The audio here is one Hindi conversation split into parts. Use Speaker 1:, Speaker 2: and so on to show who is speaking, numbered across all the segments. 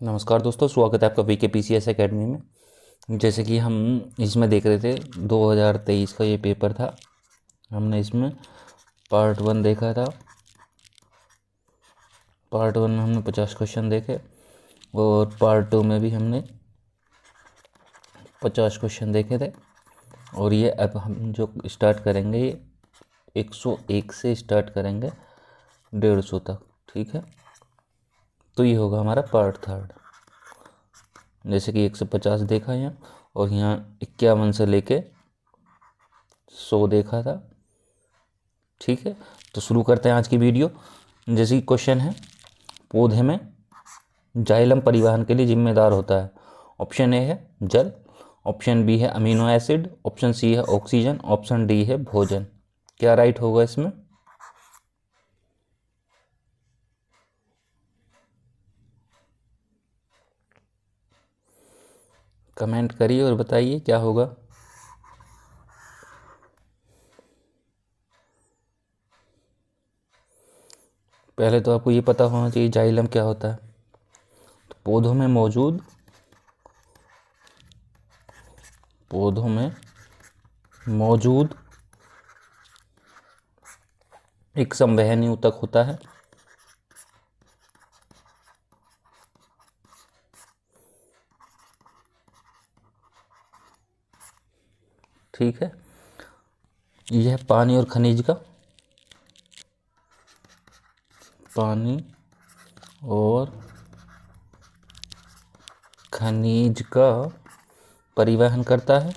Speaker 1: नमस्कार दोस्तों, स्वागत है आपका वीके पीसीएस एकेडमी में। जैसे कि हम इसमें देख रहे थे 2023 का ये पेपर था। हमने इसमें पार्ट 1 देखा था। पार्ट 1 में हमने 50 क्वेश्चन देखे और पार्ट 2 में भी हमने 50 क्वेश्चन देखे थे। और ये अब हम जो स्टार्ट करेंगे ये 101 से स्टार्ट करेंगे 150 तक, ठीक है। तो ये होगा हमारा पार्ट 3। जैसे कि 150 देखा यहाँ, और यहाँ 51 से लेके 100 देखा था, ठीक है। तो शुरू करते हैं आज की वीडियो। जैसे कि क्वेश्चन है, पौधे में जाइलम परिवहन के लिए जिम्मेदार होता है। ऑप्शन ए है जल, ऑप्शन बी है अमीनो एसिड, ऑप्शन सी है ऑक्सीजन, ऑप्शन डी है भोजन। क्या राइट होगा इसमें? कमेंट करिए और बताइए क्या होगा। पहले तो आपको ये पता होना चाहिए जाइलम क्या होता है। तो पौधों में मौजूद एक संवहनी ऊतक होता है, ठीक है। यह पानी और खनिज का परिवहन करता है।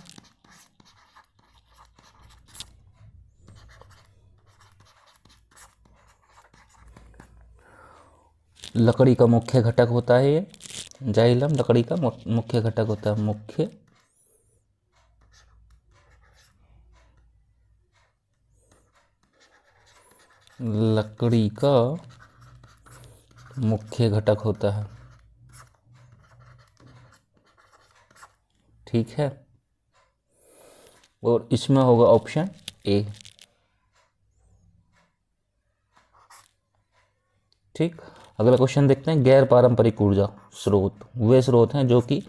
Speaker 1: लकड़ी का मुख्य घटक होता है ये जाइलम, लकड़ी का मुख्य घटक होता है। लकड़ी का मुख्य घटक होता है, ठीक है। और इसमें होगा ऑप्शन ए, ठीक। अगला क्वेश्चन देखते हैं। गैर पारंपरिक ऊर्जा स्रोत वे स्रोत हैं जो कि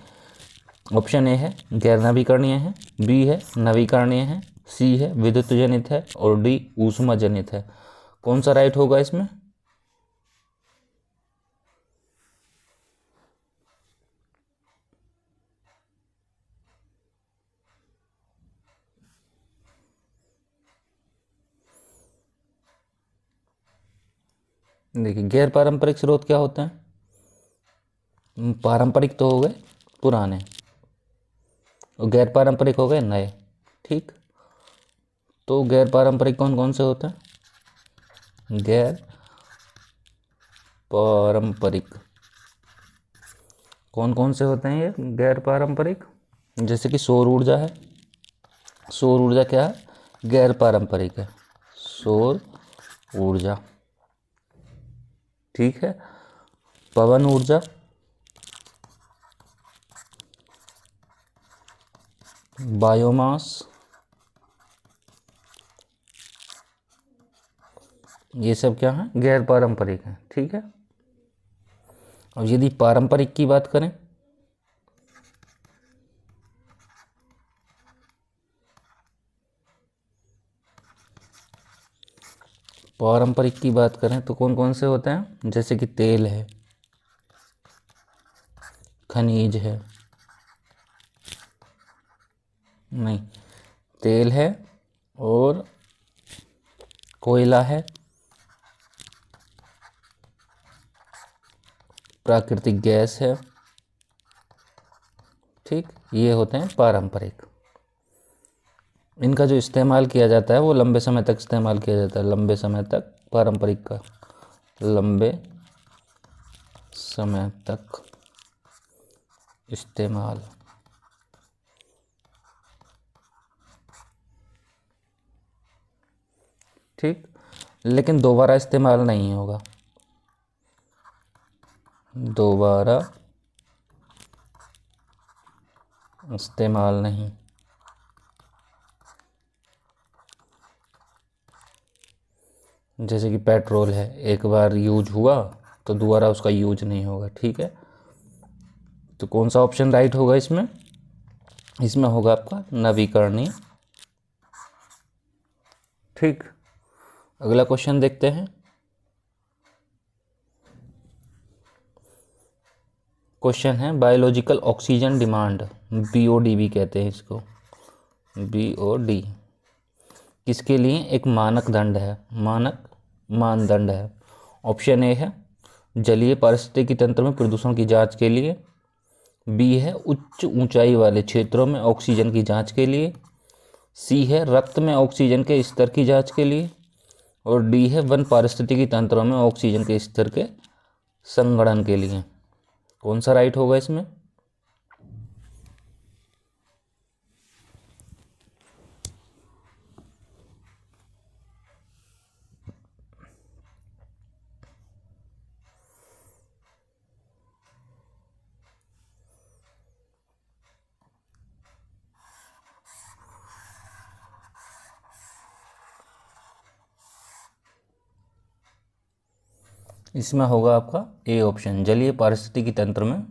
Speaker 1: ऑप्शन ए है गैर नवीकरणीय है, बी है नवीकरणीय है, सी है विद्युत जनित है और डी ऊष्मा जनित है। कौन सा राइट होगा इसमें? देखिए, गैर पारंपरिक स्रोत क्या होते हैं? पारंपरिक तो हो गए पुराने और गैर पारंपरिक हो गए नए, ठीक। तो गैर पारंपरिक कौन कौन से होते हैं? गैर पारंपरिक कौन कौन से होते हैं ये गैर पारंपरिक? जैसे कि सौर ऊर्जा है। सौर ऊर्जा क्या है? गैर पारंपरिक है, सौर ऊर्जा, ठीक है। पवन ऊर्जा, बायोमास, ये सब क्या है? गैर पारंपरिक है, ठीक है। और यदि पारंपरिक की बात करें, पारंपरिक की बात करें तो कौन कौन से होते हैं? जैसे कि तेल है, खनिज है, नहीं, तेल है और कोयला है, प्राकृतिक गैस है, ठीक। ये होते हैं पारंपरिक। इनका जो इस्तेमाल किया जाता है वो लंबे समय तक इस्तेमाल किया जाता है, लंबे समय तक पारंपरिक का लंबे समय तक इस्तेमाल, ठीक। लेकिन दोबारा इस्तेमाल नहीं होगा, दोबारा इस्तेमाल नहीं। जैसे कि पेट्रोल है, एक बार यूज हुआ तो दोबारा उसका यूज नहीं होगा, ठीक है। तो कौन सा ऑप्शन राइट होगा इसमें? इसमें होगा आपका नवीकरणीय। ठीक, अगला क्वेश्चन देखते हैं। क्वेश्चन है बायोलॉजिकल ऑक्सीजन डिमांड, बीओडी भी कहते हैं इसको, बीओडी किसके लिए एक मानदंड है? ऑप्शन ए है जलीय पारिस्थितिकी तंत्र में प्रदूषण की जांच के लिए, बी है उच्च ऊंचाई वाले क्षेत्रों में ऑक्सीजन की जांच के लिए, सी है रक्त में ऑक्सीजन के स्तर की जांच के लिए, और डी है वन पारिस्थितिकी तंत्रों में ऑक्सीजन के स्तर के संगणन के लिए। कौन सा राइट होगा इसमें? इसमें होगा आपका ए ऑप्शन, जलीय पारिस्थितिकी तंत्र में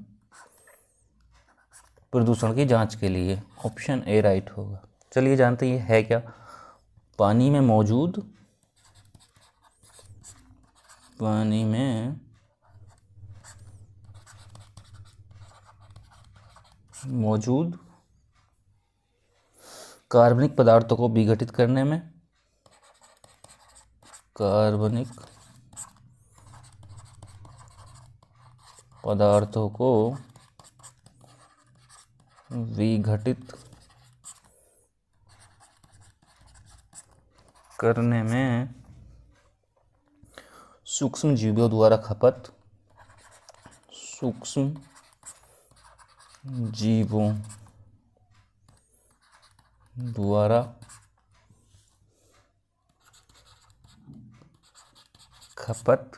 Speaker 1: प्रदूषण की जांच के लिए। ऑप्शन ए राइट होगा। चलिए जानते हैं ये है क्या। पानी में मौजूद कार्बनिक पदार्थों को विघटित करने में, कार्बनिक पदार्थों को विघटित करने में सूक्ष्म जीवों द्वारा खपत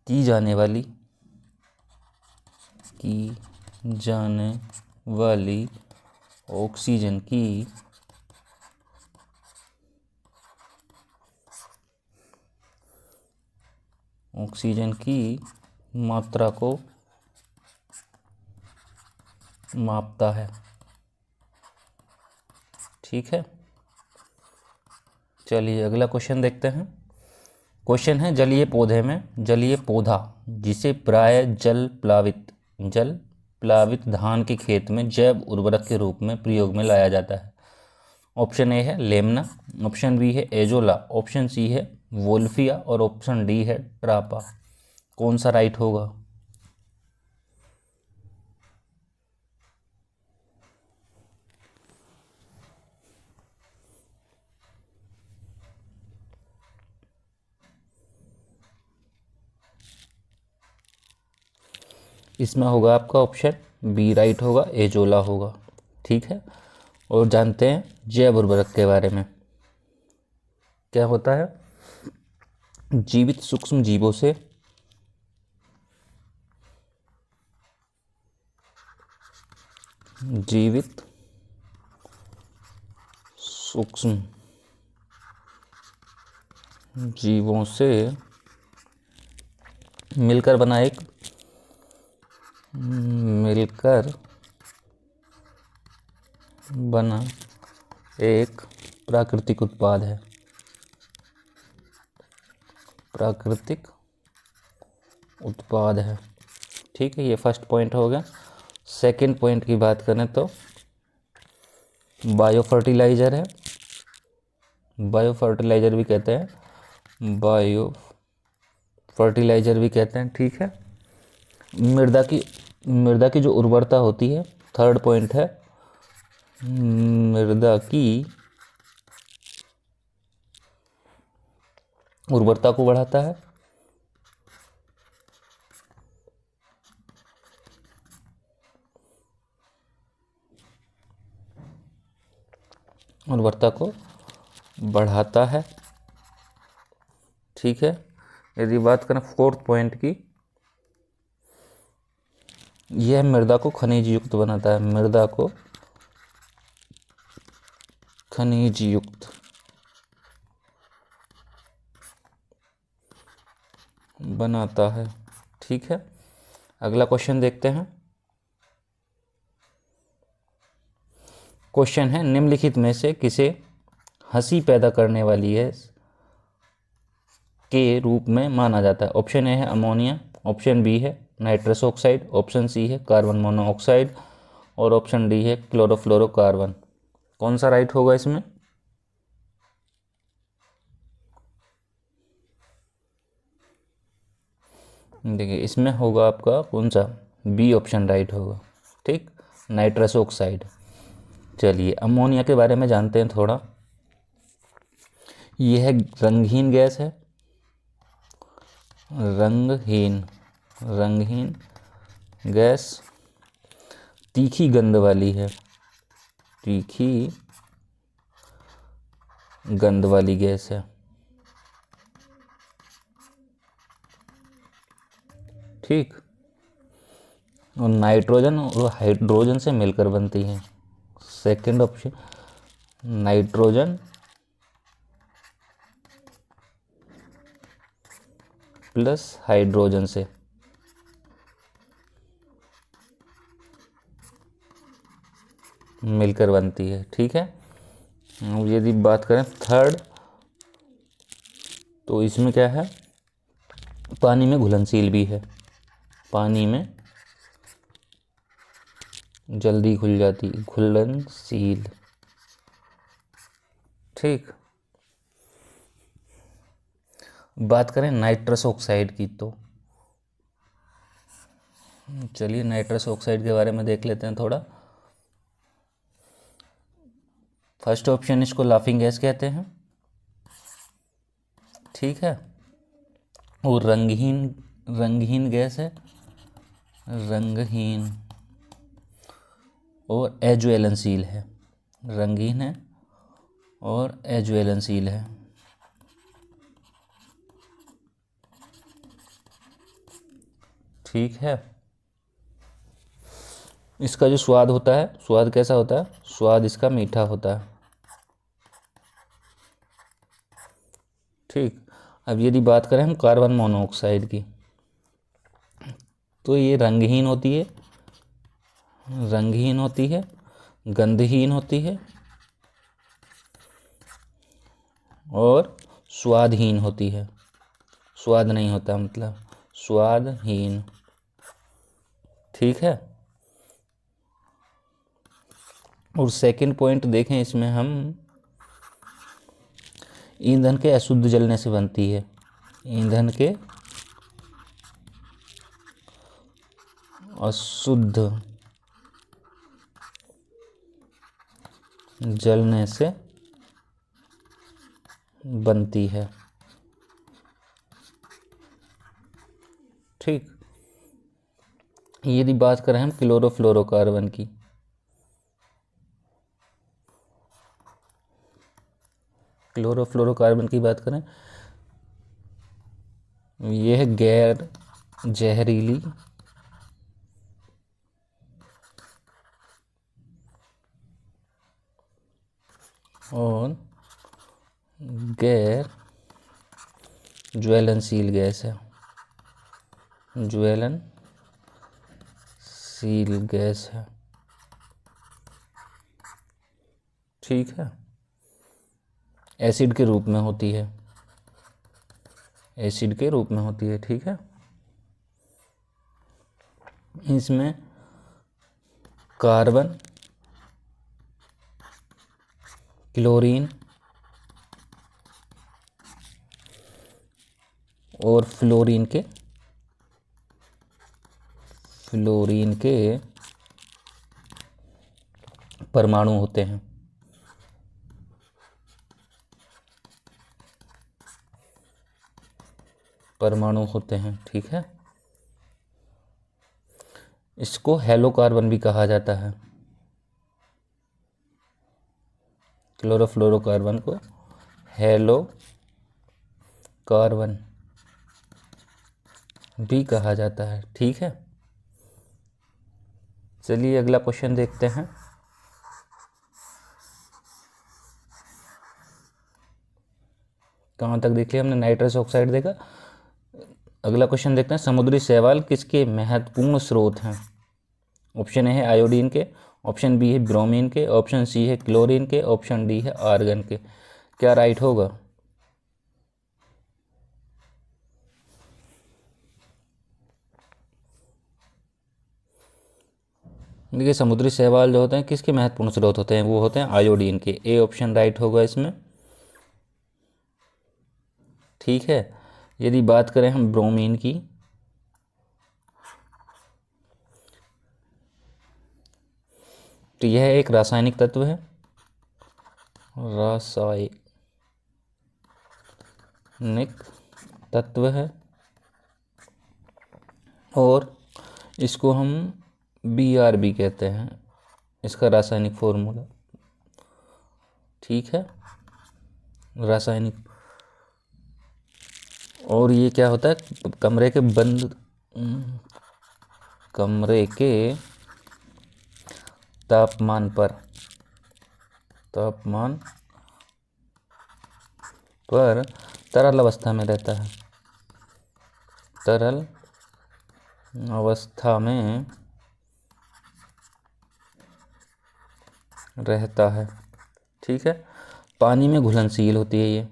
Speaker 1: की जाने वाली ऑक्सीजन की मात्रा को मापता है। ठीक है, चलिए अगला क्वेश्चन देखते हैं। क्वेश्चन है जलीय पौधा जिसे प्राय जल प्लावित धान के खेत में जैव उर्वरक के रूप में प्रयोग में लाया जाता है। ऑप्शन ए है लेमना, ऑप्शन बी है एजोला, ऑप्शन सी है वोल्फिया और ऑप्शन डी है ट्रापा। कौन सा राइट होगा? इसमें होगा आपका ऑप्शन बी राइट होगा, एजोला होगा। ठीक है, और जानते हैं जैव उर्वरक के बारे में। क्या होता है? जीवित सूक्ष्म जीवों से मिलकर बना एक प्राकृतिक उत्पाद है। ठीक है, ये फर्स्ट पॉइंट हो गया। सेकंड पॉइंट की बात करें तो बायो फर्टिलाइजर है, बायो फर्टिलाइजर भी कहते हैं। ठीक है, मृदा की जो उर्वरता होती है, थर्ड पॉइंट है मृदा की उर्वरता को बढ़ाता है। ठीक है, यदि बात करें फोर्थ पॉइंट की, यह मृदा को खनिज युक्त बनाता है। ठीक है, अगला क्वेश्चन देखते हैं। क्वेश्चन है, निम्नलिखित में से किसे हंसी पैदा करने वाली है के रूप में माना जाता है? ऑप्शन ए है अमोनिया, ऑप्शन बी है नाइट्रस ऑक्साइड, ऑप्शन सी है कार्बन मोनोऑक्साइड और ऑप्शन डी है क्लोरोफ्लोरोकार्बन। कौन सा राइट होगा इसमें? देखिए इसमें होगा आपका कौन सा, बी ऑप्शन राइट होगा। ठीक, नाइट्रस ऑक्साइड। चलिए अमोनिया के बारे में जानते हैं थोड़ा। यह रंगहीन गैस है, रंगहीन गैस, तीखी गंध वाली है, तीखी गंध वाली गैस है। ठीक, और नाइट्रोजन और हाइड्रोजन से मिलकर बनती है। Second option, nitrogen plus hydrogen से मिलकर बनती है। ठीक है, यदि बात करें थर्ड, तो इसमें क्या है, पानी में घुलनशील भी है, पानी में जल्दी घुल जाती, घुलनशील। ठीक, बात करें नाइट्रस ऑक्साइड की, तो चलिए नाइट्रस ऑक्साइड के बारे में देख लेते हैं थोड़ा। फर्स्ट ऑप्शन, इसको लाफिंग गैस कहते हैं। ठीक है, और रंगहीन गैस है, रंगहीन और अज्वलनशील है, रंगीन है और अज्वलनशील है। ठीक है, इसका जो स्वाद होता है, स्वाद कैसा होता है, स्वाद इसका मीठा होता है। ठीक, अब यदि बात करें हम कार्बन मोनोऑक्साइड की, तो ये रंगहीन होती है, गंधहीन होती है और स्वादहीन होती है। स्वाद नहीं होता, मतलब स्वादहीन। ठीक है, और सेकंड पॉइंट देखें इसमें हम, ईंधन के अशुद्ध जलने से बनती है, ईंधन के अशुद्ध जलने से बनती है। ठीक, यदि बात करें हम क्लोरोफ्लोरोकार्बन की, क्लोरोफ्लोरोकार्बन की बात करें, यह गैर जहरीली और गैर ज्वलनशील गैस है, ज्वलनशील गैस है। ठीक है, एसिड के रूप में होती है, एसिड के रूप में होती है। ठीक है, इसमें कार्बन, क्लोरीन और फ्लोरीन के परमाणु होते हैं। ठीक है, इसको हेलोकार्बन भी कहा जाता है, क्लोरोफ्लोरोकार्बन को हेलोकार्बन भी कहा जाता है। ठीक है, चलिए अगला क्वेश्चन देखते हैं। कहाँ तक देख लिया हमने, नाइट्रस ऑक्साइड देखा। अगला क्वेश्चन देखते हैं, समुद्री शैवाल किसके महत्वपूर्ण स्रोत हैं? ऑप्शन ए है आयोडीन के, ऑप्शन बी है ब्रोमीन के, ऑप्शन सी है क्लोरीन के, ऑप्शन डी है आर्गन के। क्या राइट होगा? देखिए समुद्री शैवाल जो होते हैं किसके महत्वपूर्ण स्रोत होते हैं? वो होते हैं आयोडीन के। ए ऑप्शन राइट होगा इसमें। ठीक है, यदि बात करें हम ब्रोमीन की, तो यह एक रासायनिक तत्व है, रासायनिक तत्व है, और इसको हम BRB कहते हैं, इसका रासायनिक फॉर्मूला। ठीक है, रासायनिक। और ये क्या होता है? कमरे के तापमान पर तरल अवस्था में रहता है, तरल अवस्था में रहता है। ठीक है, पानी में घुलनशील होती है ये।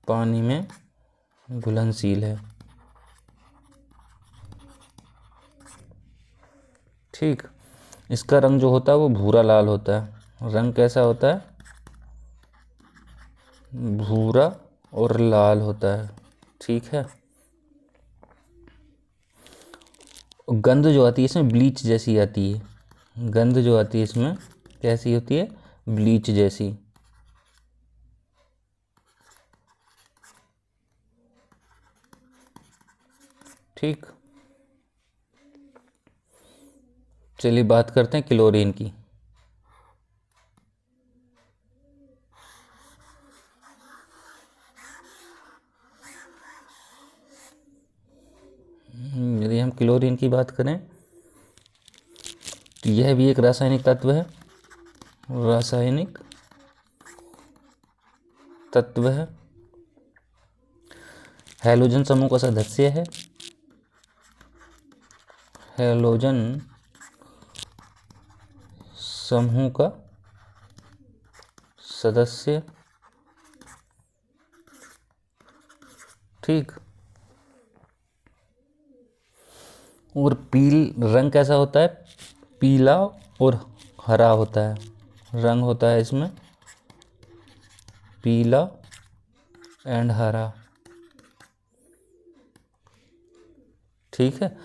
Speaker 1: पानी में घुलनशील है। ठीक, इसका रंग जो होता है वो भूरा लाल होता है। रंग कैसा होता है? भूरा और लाल होता है। ठीक है, गंध जो आती है इसमें ब्लीच जैसी आती है। गंध जो आती है इसमें कैसी होती है? ब्लीच जैसी। ठीक, चलिए बात करते हैं क्लोरीन की। यदि हम क्लोरीन की बात करें तो यह भी एक रासायनिक तत्व है, रासायनिक तत्व है, हैलोजन समूह का सदस्य है, हैलोजन समूह का सदस्य। ठीक, और रंग कैसा होता है? पीला और हरा होता है। रंग होता है इसमें पीला एंड हरा। ठीक है,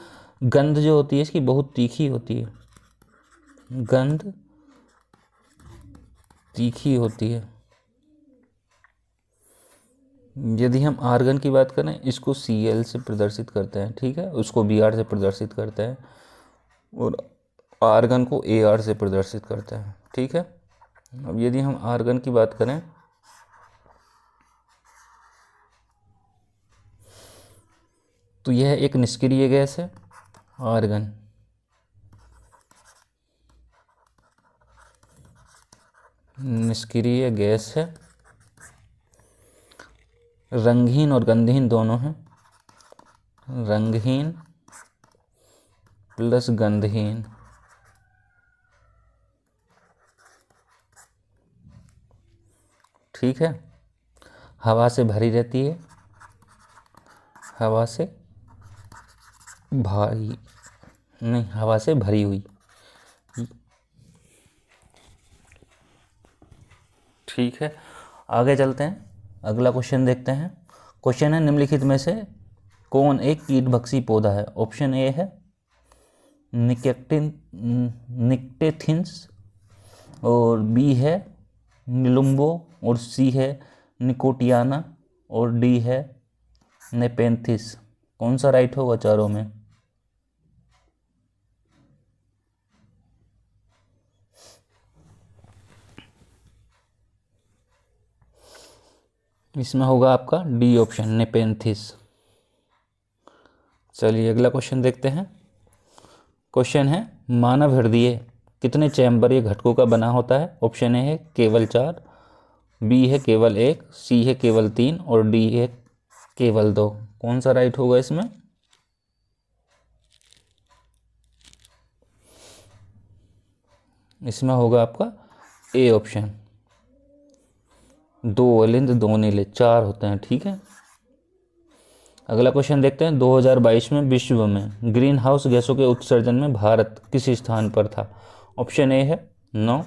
Speaker 1: गंध जो होती है इसकी बहुत तीखी होती है, गंध तीखी होती है। यदि हम आर्गन की बात करें, इसको Cl से प्रदर्शित करते हैं। ठीक है, उसको Br से प्रदर्शित करते हैं, और आर्गन को Ar से प्रदर्शित करते हैं। ठीक है, अब यदि हम आर्गन की बात करें तो यह एक निष्क्रिय गैस है। आर्गन निष्क्रिय गैस है, रंगहीन और गंधहीन दोनों हैं, रंगहीन प्लस गंधहीन। ठीक है, हवा से भरी रहती है, हवा से भारी नहीं, हवा से भरी हुई। ठीक है, आगे चलते हैं, अगला क्वेश्चन देखते हैं। क्वेश्चन है निम्नलिखित में से कौन एक कीटभक्षी पौधा है? ऑप्शन ए है निक्टेथिंस, और बी है निलुम्बो, और सी है निकोटियाना, और डी है नेपेंथिस। कौन सा राइट होगा चारों में? इसमें होगा आपका डी ऑप्शन, नेपेंथिस। चलिए अगला क्वेश्चन देखते हैं। क्वेश्चन है मानव हृदय कितने चैम्बर या घटकों का बना होता है? ऑप्शन ए है केवल 4, बी है केवल 1, सी है केवल 3, और डी है केवल 2। कौन सा राइट होगा इसमें? इसमें होगा आपका ए ऑप्शन। 2 ओलिंद 2 नीले 4 होते हैं, ठीक है। अगला क्वेश्चन देखते हैं। 2022 में विश्व में ग्रीन हाउस गैसों के उत्सर्जन में भारत किस स्थान पर था? ऑप्शन ए है 9,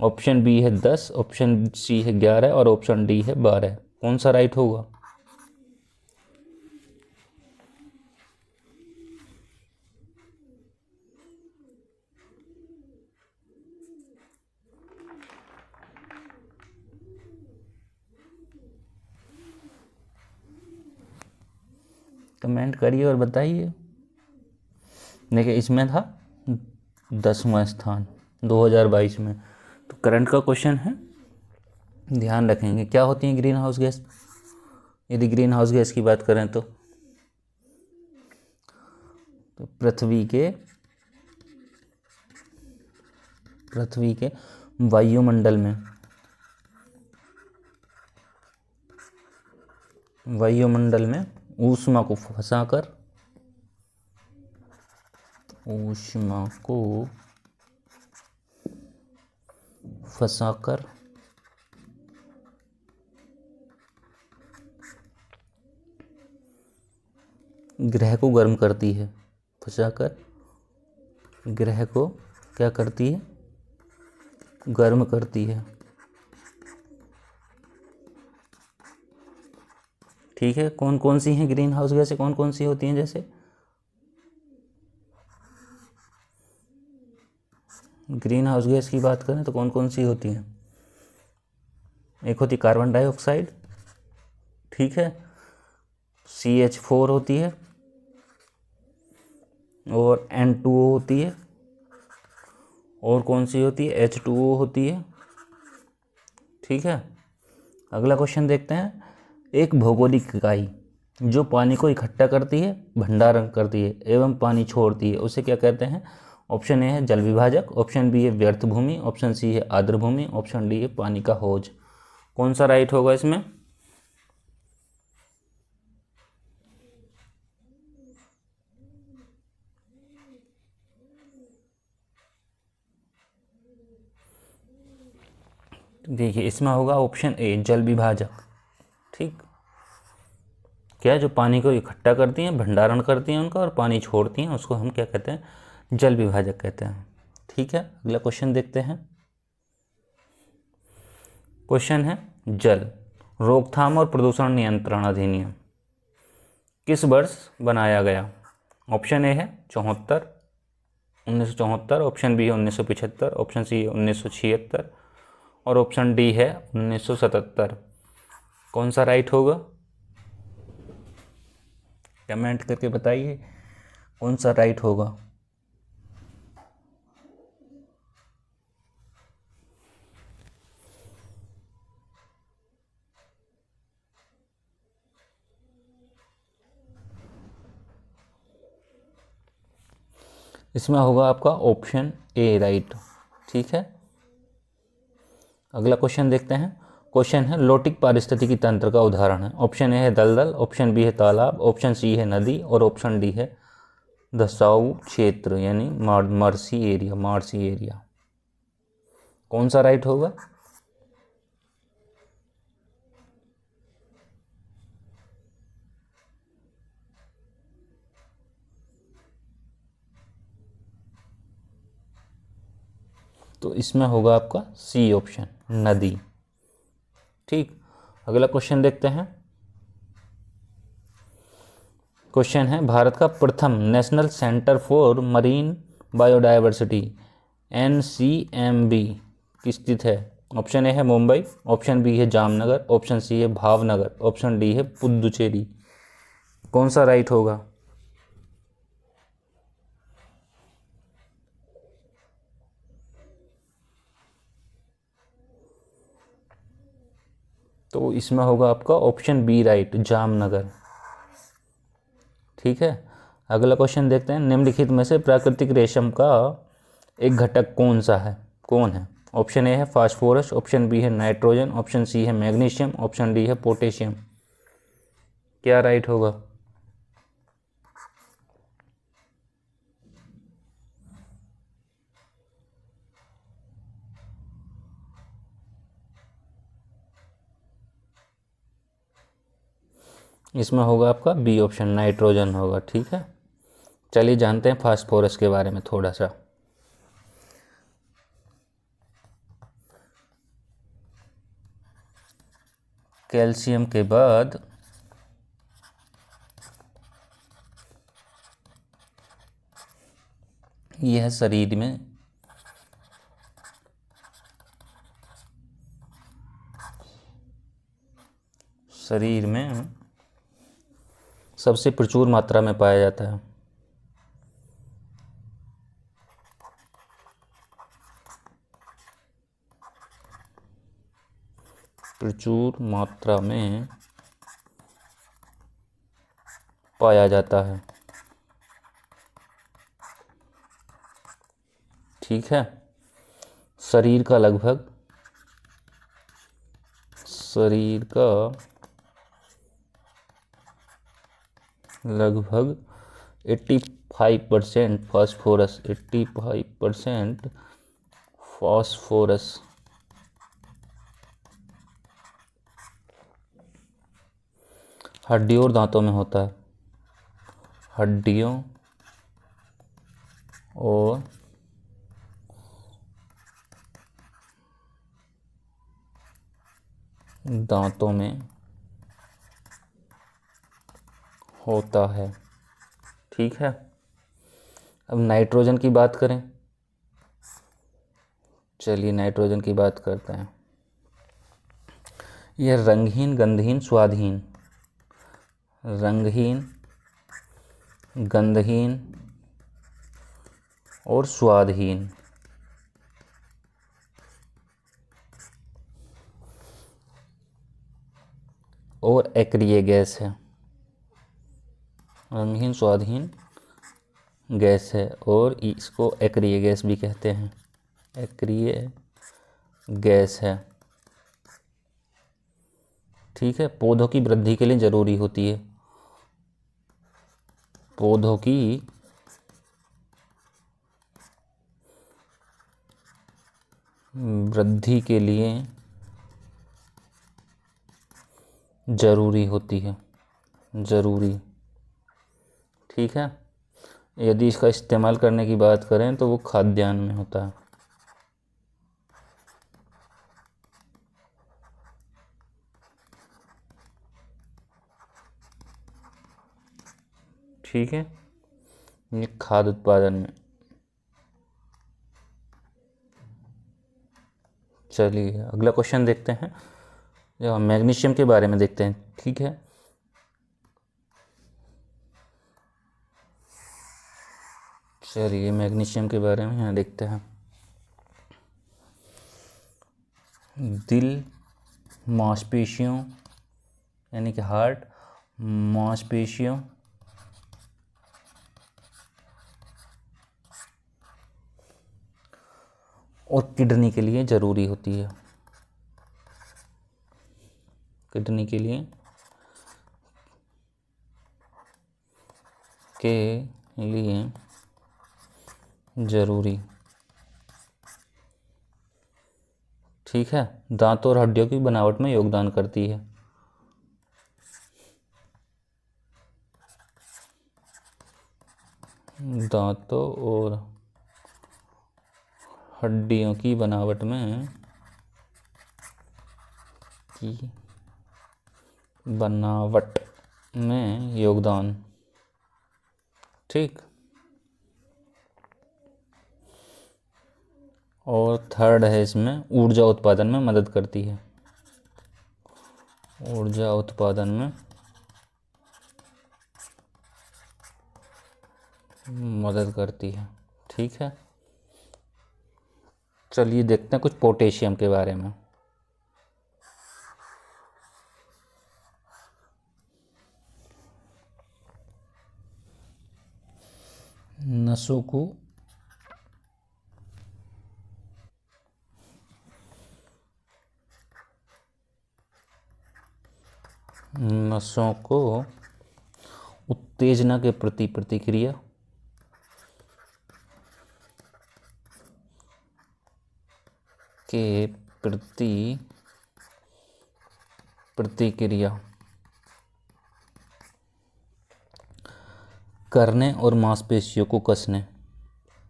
Speaker 1: ऑप्शन बी है 10, ऑप्शन सी है 11 और ऑप्शन डी है 12। कौन सा राइट होगा? कमेंट करिए और बताइए। देखिए इसमें था 10वां स्थान 2022 में। तो करंट का क्वेश्चन है, ध्यान रखेंगे। क्या होती है ग्रीन हाउस गैस? यदि ग्रीन हाउस गैस की बात करें तो पृथ्वी के वायुमंडल में ऊष्मा को फंसाकर ग्रह को गर्म करती है। फंसाकर ग्रह को क्या करती है? गर्म करती है, ठीक है। कौन कौन सी हैं ग्रीन हाउस गैसें, कौन कौन सी होती हैं? जैसे ग्रीन हाउस गैस की बात करें तो कौन कौन सी होती हैं? एक होती कार्बन डाइऑक्साइड, ठीक है, CH4 होती है और N2O होती है, और कौन सी होती है? H2O होती है, ठीक है। अगला क्वेश्चन देखते हैं। एक भौगोलिक इकाई जो पानी को इकट्ठा करती है, भंडारण करती है एवं पानी छोड़ती है, उसे क्या कहते हैं? ऑप्शन ए है जल विभाजक, ऑप्शन बी है व्यर्थ भूमि, ऑप्शन सी है आर्द्र भूमि, ऑप्शन डी है पानी का हौज। कौन सा राइट होगा इसमें? देखिए इसमें होगा ऑप्शन ए जल विभाजक, ठीक। क्या जो पानी को इकट्ठा करती हैं, भंडारण करती हैं उनका, और पानी छोड़ती हैं, उसको हम क्या कहते हैं? जल विभाजक कहते हैं, ठीक है। अगला क्वेश्चन देखते हैं। क्वेश्चन है जल रोकथाम और प्रदूषण नियंत्रण अधिनियम किस वर्ष बनाया गया? ऑप्शन ए है 1974, ऑप्शन बी है 1975, ऑप्शन सी है 1976 और ऑप्शन डी है 1977। कौन सा राइट होगा? कमेंट करके बताइए कौन सा राइट होगा। इसमें होगा आपका ऑप्शन ए राइट, ठीक है। अगला क्वेश्चन देखते हैं। क्वेश्चन है लोटिक पारिस्थितिकी तंत्र का उदाहरण है। ऑप्शन ए है दलदल, ऑप्शन बी है तालाब, ऑप्शन सी है नदी और ऑप्शन डी है दसाऊ क्षेत्र यानी मार्सी एरिया। कौन सा राइट होगा? तो इसमें होगा आपका सी ऑप्शन नदी, ठीक। अगला क्वेश्चन देखते हैं। क्वेश्चन है भारत का प्रथम national centre for marine biodiversity NCMB की स्थित है। ऑप्शन ए है मुंबई, ऑप्शन बी है जामनगर, ऑप्शन सी है भावनगर, ऑप्शन डी है पुदुचेरी। कौन सा राइट होगा? तो इसमें होगा आपका ऑप्शन बी राइट जामनगर, ठीक है। अगला क्वेश्चन देखते हैं। निम्नलिखित में से प्राकृतिक रेशम का एक घटक कौन है? ऑप्शन ए है फास्फोरस, ऑप्शन बी है नाइट्रोजन, ऑप्शन सी है मैग्नीशियम, ऑप्शन डी है पोटेशियम। क्या राइट होगा? इसमें होगा आपका बी ऑप्शन, नाइट्रोजन होगा। ठीक है, चलिए जानते हैं फास्फोरस के बारे में थोड़ा सा। कैल्शियम के बाद यह शरीर में सबसे प्रचुर मात्रा में पाया जाता है। प्रचुर मात्रा में पाया जाता है। ठीक है, शरीर का लगभग 85% फास्फोरस, 85% फास्फोरस हड्डियों और दांतों में होता है। हड्डियों और दांतों में होता है। ठीक है, अब नाइट्रोजन की बात करें। चलिए नाइट्रोजन की बात करते हैं। यह रंगहीन, गंधहीन, स्वादहीन, रंगहीन, गंधहीन और स्वादहीन और अक्रिय गैस है। रंगहीन, स्वादहीन गैस है और इसको अक्रिय गैस भी कहते हैं। अक्रिय गैस है। ठीक है, पौधों की वृद्धि के लिए ज़रूरी होती है। पौधों की वृद्धि के लिए ज़रूरी होती है। ज़रूरी। ठीक है, यदि इसका इस्तेमाल करने की बात करें तो वो खाद्यान्न में होता है। ठीक है, ये खाद्य उत्पादन में। चलिए अगला क्वेश्चन देखते हैं, जो मैग्नीशियम के बारे में देखते हैं। ठीक है, चलिए मैग्नीशियम के बारे में यहाँ देखते हैं। दिल, मांसपेशियों यानी कि हार्ट, मांसपेशियों और किडनी के लिए ज़रूरी होती है। किडनी के लिए ज़रूरी। ठीक है, दांतों और हड्डियों की बनावट में योगदान करती है। दांतों और हड्डियों की बनावट में योगदान। ठीक, और थर्ड है इसमें ऊर्जा उत्पादन में मदद करती है। ऊर्जा उत्पादन में मदद करती है। ठीक है, चलिए देखते हैं कुछ पोटेशियम के बारे में। नसों को उत्तेजना के प्रति प्रतिक्रिया के प्रति प्रतिक्रिया करने और मांसपेशियों को कसने,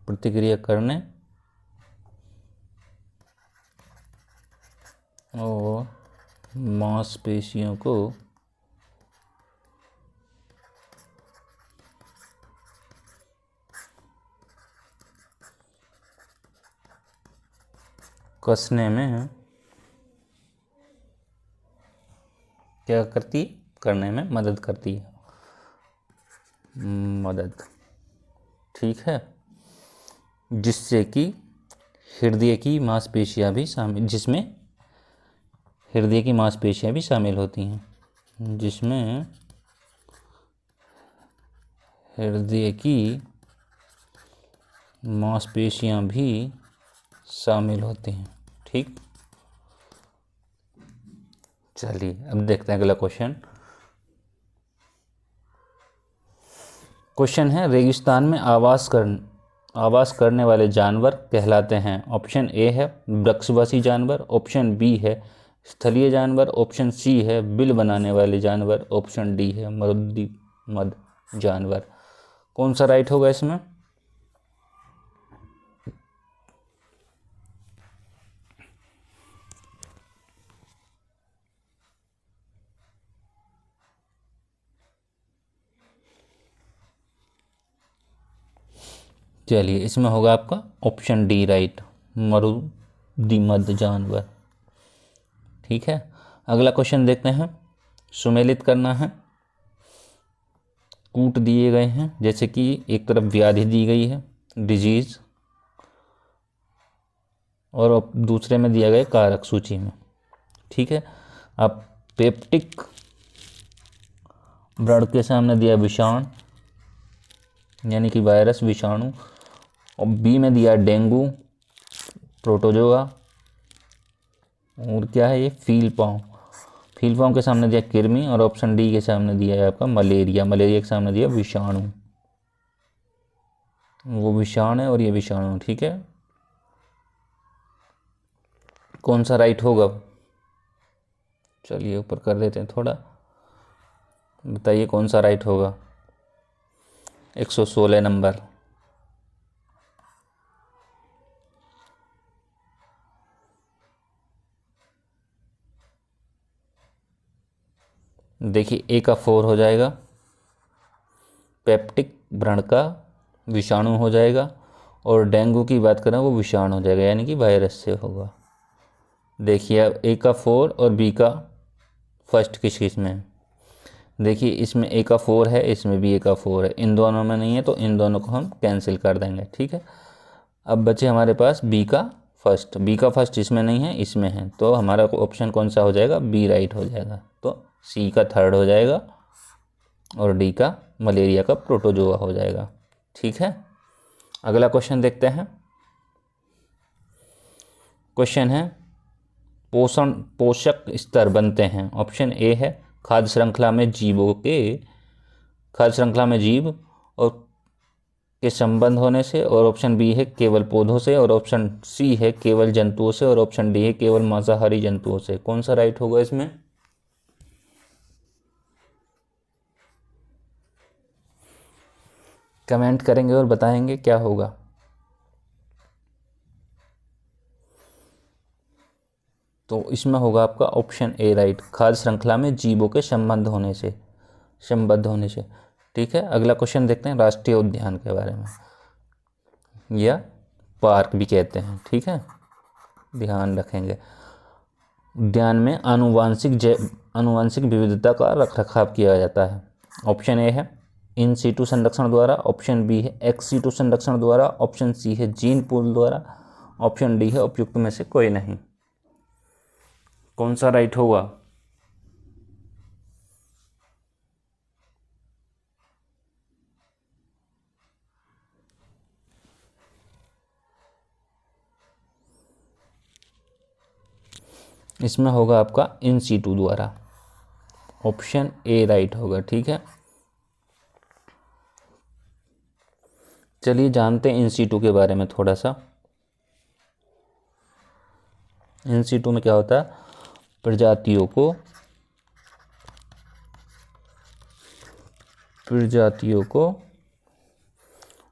Speaker 1: प्रतिक्रिया करने और मांसपेशियों को कसने में क्या करती, करने में मदद करती है, मदद, ठीक है। जिससे कि हृदय की मांसपेशियां भी शामिल, जिसमें हृदय की मांसपेशियां भी शामिल होती हैं, जिसमें हृदय की मांसपेशियां भी शामिल होती हैं, ठीक। चलिए अब देखते हैं अगला क्वेश्चन। क्वेश्चन है, रेगिस्तान में आवास करने वाले जानवर कहलाते हैं। ऑप्शन ए है वृक्षवासी जानवर, ऑप्शन बी है स्थलीय जानवर, ऑप्शन सी है बिल बनाने वाले जानवर, ऑप्शन डी है मद जानवर। कौन सा राइट होगा इसमें? चलिए इसमें होगा आपका ऑप्शन डी राइट, मद जानवर, ठीक है। अगला क्वेश्चन देखते हैं। सुमेलित करना है, कूट दिए गए हैं, जैसे कि एक तरफ व्याधि दी गई है डिजीज, और दूसरे में दिया गया कारक सूची में, ठीक है। अब पेप्टिक ब्लड के सामने दिया विषाणु, यानी कि वायरस विषाणु, और बी में दिया डेंगू प्रोटोजोआ, और क्या है ये फील पाँव के सामने दिया कृमि, और ऑप्शन डी के सामने दिया है आपका मलेरिया के सामने दिया विषाणु, वो विषाणु है और ये विषाणु, ठीक है। कौन सा राइट होगा? चलिए ऊपर कर देते हैं थोड़ा, बताइए कौन सा राइट होगा। 116 नंबर। देखिए ए का 4 हो जाएगा, पेप्टिक व्रण का विषाणु हो जाएगा, और डेंगू की बात करें वो विषाणु हो जाएगा, यानी कि वायरस से होगा। देखिए अब ए का 4 और बी का फर्स्ट किस में है? देखिए इसमें ए का 4 है, इसमें भी ए का 4 है, इन दोनों में नहीं है, तो इन दोनों को हम कैंसिल कर देंगे, ठीक है। अब बचे हमारे पास बी का फर्स्ट इसमें नहीं है, इसमें है, तो हमारा ऑप्शन कौन सा हो जाएगा? बी राइट हो जाएगा। तो सी का 3rd हो जाएगा और डी का मलेरिया का प्रोटोजोआ हो जाएगा, ठीक है। अगला क्वेश्चन देखते हैं। क्वेश्चन है, पोषक स्तर बनते हैं। ऑप्शन ए है खाद्य श्रृंखला में जीव और के संबंध होने से, और ऑप्शन बी है केवल पौधों से, और ऑप्शन सी है केवल जंतुओं से, और ऑप्शन डी है केवल मांसाहारी जंतुओं से। कौन सा राइट होगा इसमें? कमेंट करेंगे और बताएंगे क्या होगा। तो इसमें होगा आपका ऑप्शन ए राइट, खाद्य श्रृंखला में जीवों के संबंध होने से, ठीक है। अगला क्वेश्चन देखते हैं राष्ट्रीय उद्यान के बारे में, या पार्क भी कहते हैं, ठीक है, ध्यान रखेंगे। उद्यान में आनुवांशिक विविधता का रखरखाव किया जाता है। ऑप्शन ए है इन सीटू संरक्षण द्वारा, ऑप्शन बी है एक्स सीटू संरक्षण द्वारा, ऑप्शन सी है जीन पूल द्वारा, ऑप्शन डी है उपयुक्त में से कोई नहीं। कौन सा राइट होगा? इसमें होगा आपका इन सीटू द्वारा, ऑप्शन ए राइट होगा, ठीक है। चलिए जानते हैं इन सीटू के बारे में थोड़ा सा। इन सीटू में क्या होता है? प्रजातियों को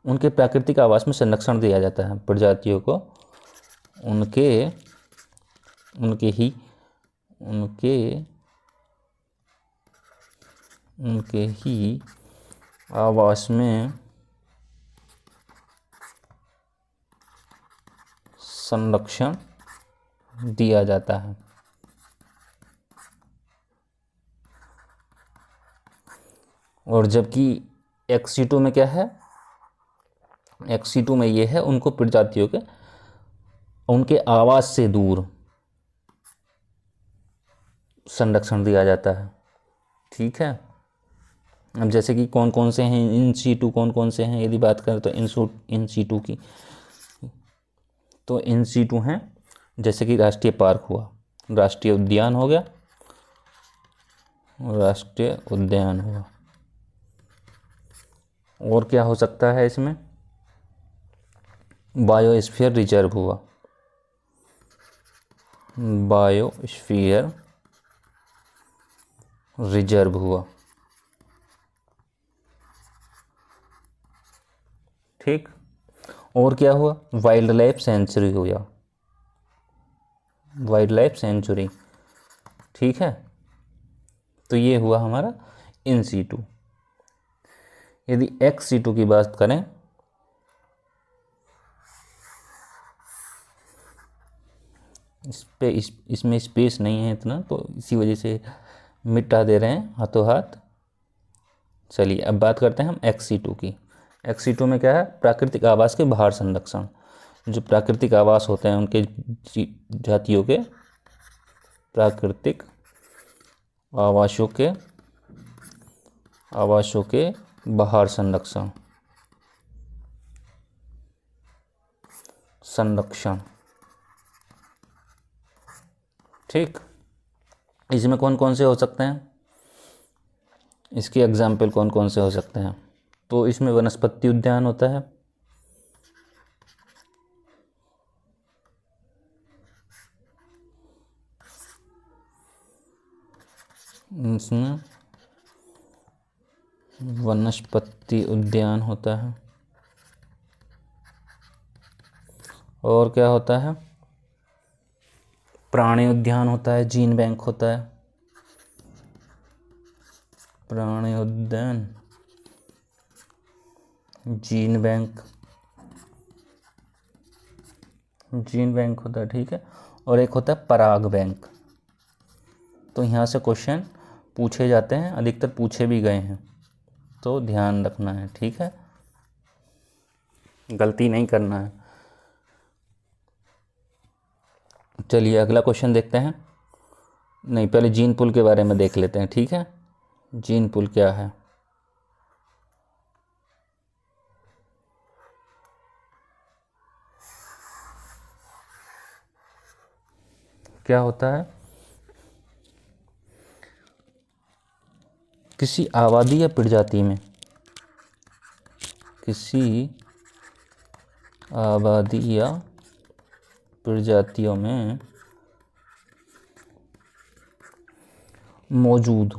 Speaker 1: उनके प्राकृतिक आवास में संरक्षण दिया जाता है। प्रजातियों को उनके उनके ही उनके उनके ही आवास में संरक्षण दिया जाता है। और जबकि XC2 में क्या है, XC2 में ये है उनको प्रजातियों के उनके आवास से दूर संरक्षण दिया जाता है। ठीक है, अब जैसे कि कौन कौन से हैं इन C2, कौन कौन से हैं, यदि बात करें तो इन C2 की, तो इन C2 हैं जैसे कि राष्ट्रीय पार्क हुआ, राष्ट्रीय उद्यान हो गया, राष्ट्रीय उद्यान हुआ। और क्या हो सकता है इसमें, बायोस्फीयर रिजर्व हुआ, बायोस्फीयर रिजर्व हुआ। ठीक, और क्या हुआ, वाइल्ड लाइफ सेंचुरी हुआ, वाइल्ड लाइफ सेंचुरी। ठीक है, तो ये हुआ हमारा इन C2। यदि XC2 की बात करें, इसमें स्पेस नहीं है इतना, तो इसी वजह से मिटा दे रहे हैं हाथों हाथ। चलिए अब बात करते हैं हम XC2 की। XC2 में क्या है, प्राकृतिक आवास के बाहर संरक्षण। जो प्राकृतिक आवास होते हैं उनके जातियों के प्राकृतिक आवासों के बाहर संरक्षण। ठीक, इसमें कौन कौन से हो सकते हैं, इसके एग्जाम्पल कौन कौन से हो सकते हैं, तो इसमें वनस्पति उद्यान होता है, इसमें वनस्पति उद्यान होता है। और क्या होता है, प्राणी उद्यान होता है, जीन बैंक होता है, प्राणी उद्यान, जीन बैंक होता है। ठीक है, और एक होता है पराग बैंक। तो यहाँ से क्वेश्चन पूछे जाते हैं, अधिकतर पूछे भी गए हैं, तो ध्यान रखना है। ठीक है, गलती नहीं करना है। चलिए अगला क्वेश्चन देखते हैं। नहीं, पहले जीन पूल के बारे में देख लेते हैं। ठीक है, जीन पूल क्या है, क्या होता है, किसी आबादी या प्रजाति में, किसी आबादी या प्रजातियों में मौजूद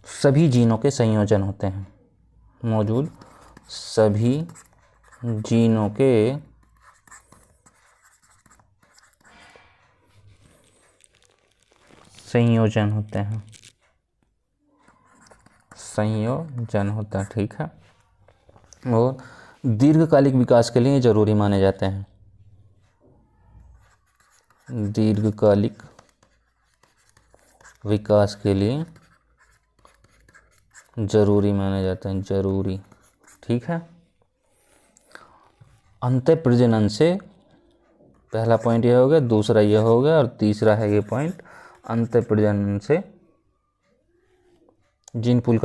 Speaker 1: सभी जीनों के संयोजन होते हैं, मौजूद सभी जीनों के संयोजन होते हैं, संयोजन होता है। ठीक है, और दीर्घकालिक विकास के लिए जरूरी माने जाते हैं, दीर्घकालिक विकास के लिए जरूरी माने जाते हैं, जरूरी। ठीक है, अंतः प्रजनन से, पहला पॉइंट यह हो गया, दूसरा यह हो गया, और तीसरा है ये पॉइंट, अंतः प्रजनन से जीन पूल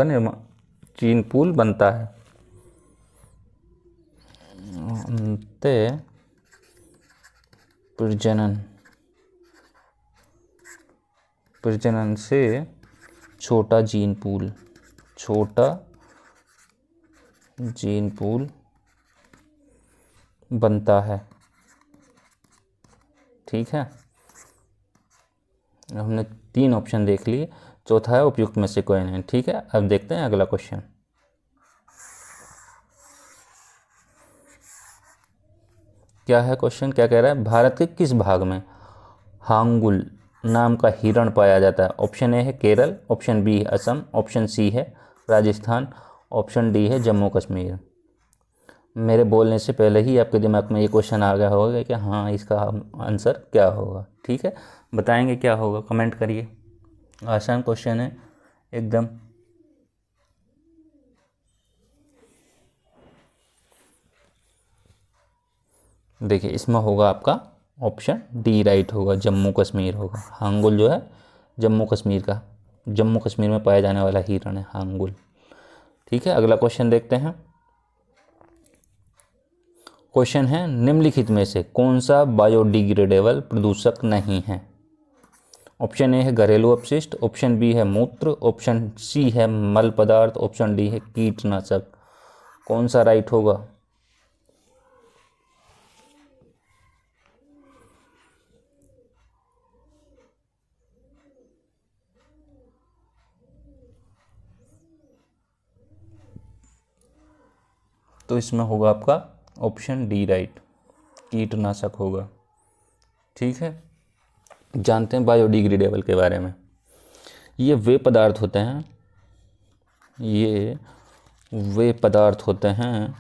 Speaker 1: बनता है, अंतः प्रजनन से छोटा जीन पूल बनता है। ठीक है, हमने 3 ऑप्शन देख लिए, चौथा है उपयुक्त में से कोई नहीं। ठीक है, अब देखते हैं अगला क्वेश्चन। क्या है क्वेश्चन, क्या कह रहा है, भारत के किस भाग में हांगुल नाम का हिरण पाया जाता है? ऑप्शन ए है केरल, ऑप्शन बी है असम, ऑप्शन सी है राजस्थान, ऑप्शन डी है जम्मू कश्मीर। मेरे बोलने से पहले ही आपके दिमाग में ये क्वेश्चन आ गया होगा कि हाँ इसका आंसर क्या होगा। ठीक है, बताएंगे क्या होगा, कमेंट करिए। आसान क्वेश्चन है एकदम। देखिए इसमें होगा आपका ऑप्शन डी राइट होगा, जम्मू कश्मीर होगा। हांगुल जो है जम्मू कश्मीर का, जम्मू कश्मीर में पाया जाने वाला हिरण है हांगुल। ठीक है, अगला क्वेश्चन देखते हैं। क्वेश्चन है निम्नलिखित में से कौन सा बायोडिग्रेडेबल प्रदूषक नहीं है? ऑप्शन ए है घरेलू अपशिष्ट, ऑप्शन बी है मूत्र, ऑप्शन सी है मल पदार्थ, ऑप्शन डी है कीटनाशक। कौन सा राइट होगा? तो इसमें होगा आपका ऑप्शन डी राइट, कीटनाशक होगा। ठीक है, जानते हैं बायोडिग्रेडेबल के बारे में। ये वे पदार्थ होते हैं, ये वे पदार्थ होते हैं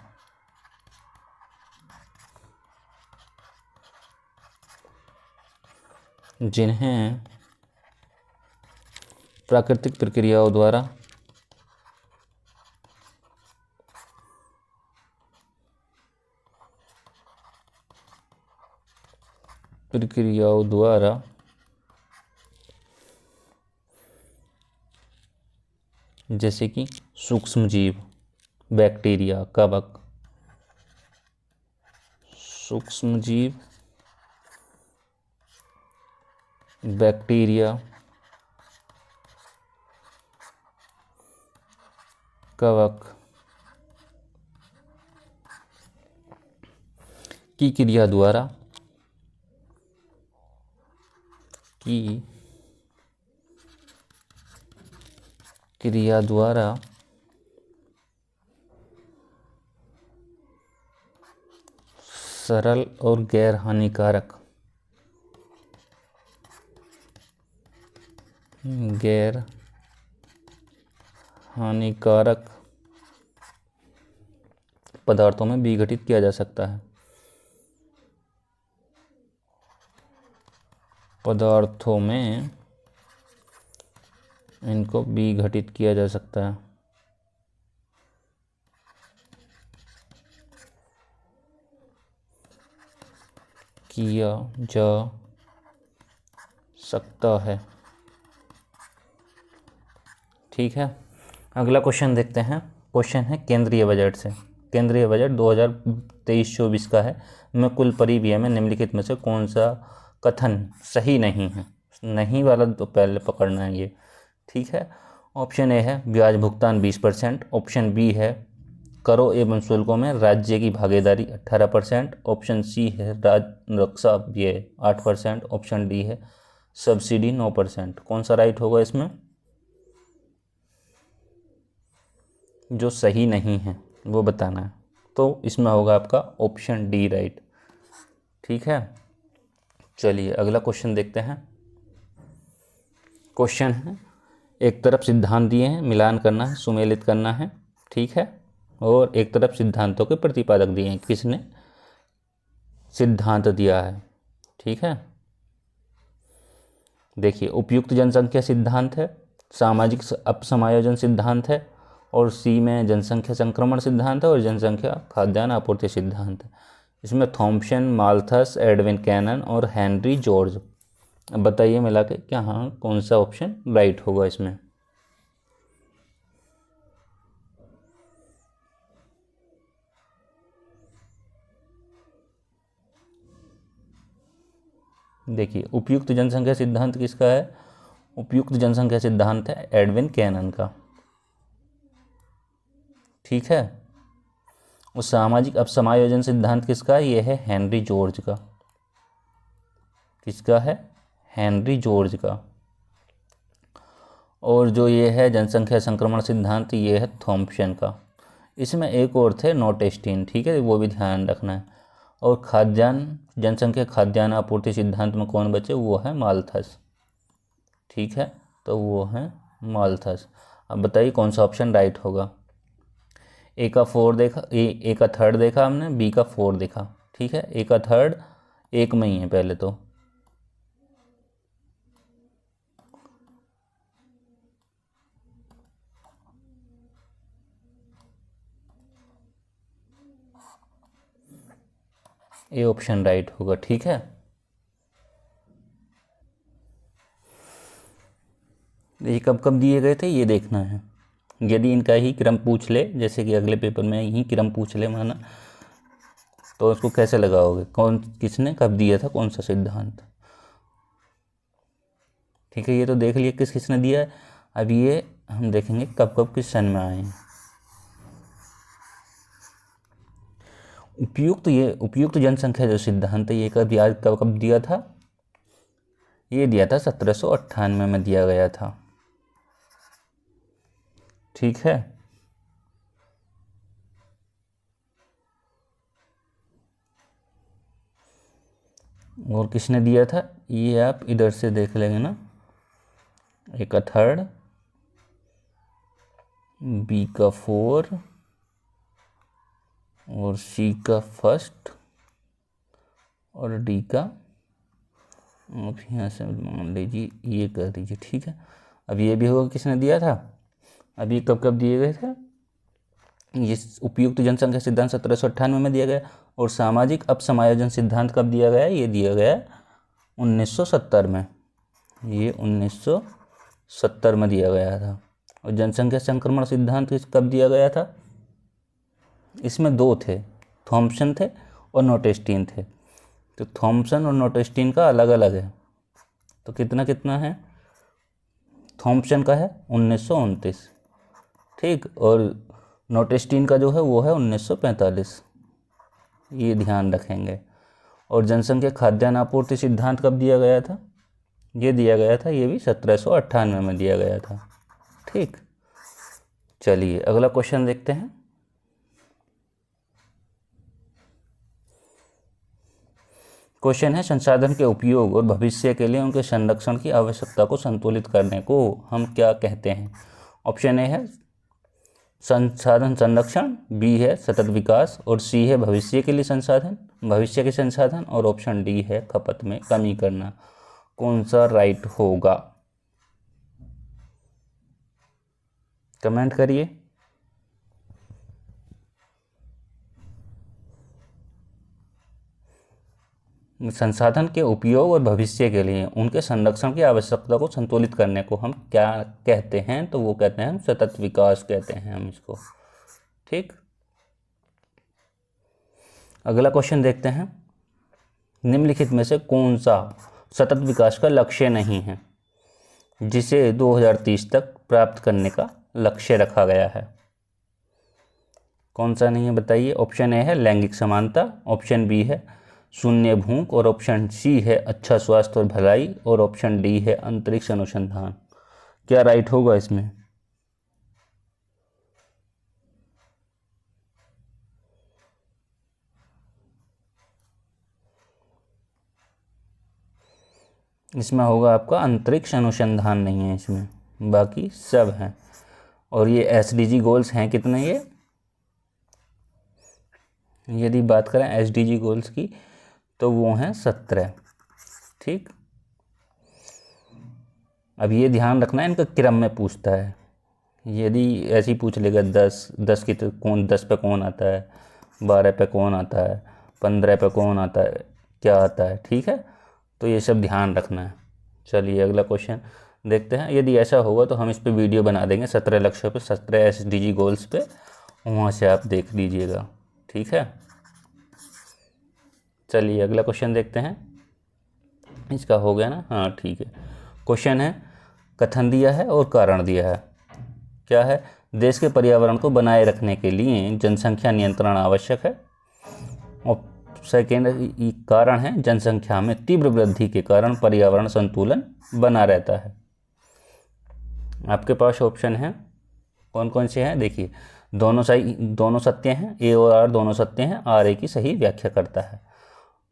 Speaker 1: जिन्हें प्राकृतिक प्रक्रियाओं द्वारा जैसे कि सूक्ष्मजीव, बैक्टीरिया, कवक, सूक्ष्मजीव, बैक्टीरिया, कवक की क्रिया द्वारा सरल और गैर हानिकारक पदार्थों में विघटित किया जा सकता है। पदार्थों में इनको विघटित किया जा सकता है। किया जा सकता है। ठीक है, अगला क्वेश्चन देखते हैं। क्वेश्चन है केंद्रीय बजट से। केंद्रीय बजट 2023-24 का है। में कुल परिव्यय में निम्नलिखित में से कौन सा कथन सही नहीं है? नहीं वाला तो पहले पकड़ना है ये। ठीक है, ऑप्शन ए है ब्याज भुगतान 20%, ऑप्शन बी है करों एवं शुल्कों में राज्य की भागीदारी 18%, ऑप्शन सी है रक्षा व्यय 8%, ऑप्शन डी है सब्सिडी 9%। कौन सा राइट होगा इसमें? जो सही नहीं है वो बताना है। तो इसमें होगा आपका ऑप्शन डी राइट। ठीक है, चलिए अगला क्वेश्चन देखते हैं। क्वेश्चन है एक तरफ सिद्धांत दिए हैं, मिलान करना है, सुमेलित करना है। ठीक है, और एक तरफ सिद्धांतों के प्रतिपादक दिए हैं, किसने सिद्धांत दिया है। ठीक है, देखिए उपयुक्त जनसंख्या सिद्धांत है, सामाजिक अपसमायोजन सिद्धांत है, और सी में जनसंख्या संक्रमण सिद्धांत है, और जनसंख्या खाद्यान्न आपूर्ति सिद्धांत है। इसमें थॉम्पसन, माल्थस, एडविन कैनन और हेनरी जॉर्ज। अब बताइए मिला के क्या हाँ कौन सा ऑप्शन राइट होगा इसमें? देखिए उपयुक्त जनसंख्या सिद्धांत किसका है? उपयुक्त जनसंख्या सिद्धांत है एडविन कैनन का। ठीक है, उस सामाजिक अपसमायोजन सिद्धांत किसका है? यह है हेनरी जॉर्ज का। किसका है? हेनरी जॉर्ज का। और जो ये है जनसंख्या संक्रमण सिद्धांत, ये है थॉम्पसन का। इसमें एक और थे नोटेस्टीन, ठीक है, वो भी ध्यान रखना है। और खाद्यान्न जनसंख्या खाद्यान्न आपूर्ति सिद्धांत में कौन बचे, वो है माल्थस, ठीक है, तो वो है माल्थस। अब बताइए कौन सा ऑप्शन राइट होगा। ए का 4 देखा, ए का थर्ड देखा हमने, बी का 4 देखा, ठीक है, ए का थर्ड एक में ही है पहले तो। ए ऑप्शन राइट होगा, ठीक है। ये कब कब दिए गए थे ये देखना है। यदि इनका ही क्रम पूछ ले, जैसे कि अगले पेपर में यही क्रम पूछ ले माना, तो उसको कैसे लगाओगे, कौन किसने कब दिया था, कौन सा सिद्धांत, ठीक है। ये तो देख लिया किस किसने दिया है। अब ये हम देखेंगे कब कब किस सन में आए हैं। उपयुक्त जनसंख्या जो सिद्धांत है ये कब दिया था, ये दिया था 1798 में दिया गया था, ठीक है। और किसने दिया था, ये आप इधर से देख लेंगे ना, ए का थर्ड, बी का 4 और सी का फर्स्ट और डी का, अब यहाँ से मान लीजिए ये कर दीजिए, ठीक है। अब ये भी होगा किसने दिया था, अभी कब कब दिए गए थे। ये उपयुक्त जनसंख्या सिद्धांत 1798 में दिया गया। और सामाजिक अपसमायोजन सिद्धांत कब दिया गया, ये दिया गया 1970 में, ये 1970 में दिया गया था। और जनसंख्या संक्रमण सिद्धांत कब दिया गया था, इसमें दो थे, थॉम्पसन थे और नोटेस्टीन थे। तो थॉम्पसन और नोटेस्टीन का अलग अलग है, तो कितना कितना है, थॉम्पसन का है 1929, ठीक, और नोटेस्टीन का जो है वो है 1945, ये ध्यान रखेंगे। और जनसंख्या खाद्यान्न आपूर्ति सिद्धांत कब दिया गया था, ये दिया गया था, ये भी 1798 में दिया गया था, ठीक। चलिए अगला क्वेश्चन देखते हैं। क्वेश्चन है संसाधन के उपयोग और भविष्य के लिए उनके संरक्षण की आवश्यकता को संतुलित करने को हम क्या कहते हैं। ऑप्शन ए है संसाधन संरक्षण, बी है सतत विकास और सी है भविष्य के लिए संसाधन, भविष्य के संसाधन, और ऑप्शन डी है खपत में कमी करना। कौन सा राइट होगा, कमेंट करिए। संसाधन के उपयोग और भविष्य के लिए उनके संरक्षण की आवश्यकता को संतुलित करने को हम क्या कहते हैं, तो वो कहते हैं हम सतत विकास कहते हैं हम इसको, ठीक। अगला क्वेश्चन देखते हैं। निम्नलिखित में से कौन सा सतत विकास का लक्ष्य नहीं है जिसे 2030 तक प्राप्त करने का लक्ष्य रखा गया है। कौन सा नहीं है बताइए। ऑप्शन ए है लैंगिक समानता, ऑप्शन बी है शून्य भूख, और ऑप्शन सी है अच्छा स्वास्थ्य और भलाई, और ऑप्शन डी है अंतरिक्ष अनुसंधान। क्या राइट होगा इसमें, इसमें होगा आपका अंतरिक्ष अनुसंधान नहीं है इसमें, बाकी सब हैं। और ये एसडीजी गोल्स हैं कितने, ये यदि बात करें एसडीजी गोल्स की तो वो हैं 17, ठीक। अब ये ध्यान रखना है इनका क्रम में पूछता है, यदि ऐसे ही पूछ लेगा 10 की तो कौन 10 पे कौन आता है, 12 पे कौन आता है, 15 पे कौन आता है, क्या आता है, ठीक है, तो ये सब ध्यान रखना है। चलिए अगला क्वेश्चन देखते हैं। यदि ऐसा होगा तो हम इस पे वीडियो बना देंगे 17 लक्ष्यों पे, 17 एसडीजी गोल्स पे, वहाँ से आप देख लीजिएगा, ठीक है। चलिए अगला क्वेश्चन देखते हैं। इसका हो गया ना, हाँ ठीक है। क्वेश्चन है कथन दिया है और कारण दिया है। क्या है, देश के पर्यावरण को बनाए रखने के लिए जनसंख्या नियंत्रण आवश्यक है। और सेकेंड कारण है जनसंख्या में तीव्र वृद्धि के कारण पर्यावरण संतुलन बना रहता है। आपके पास ऑप्शन है, कौन कौन से हैं देखिए। दोनों सही, दोनों सत्य हैं, ए और आर दोनों सत्य हैं, आर ए की सही व्याख्या करता है।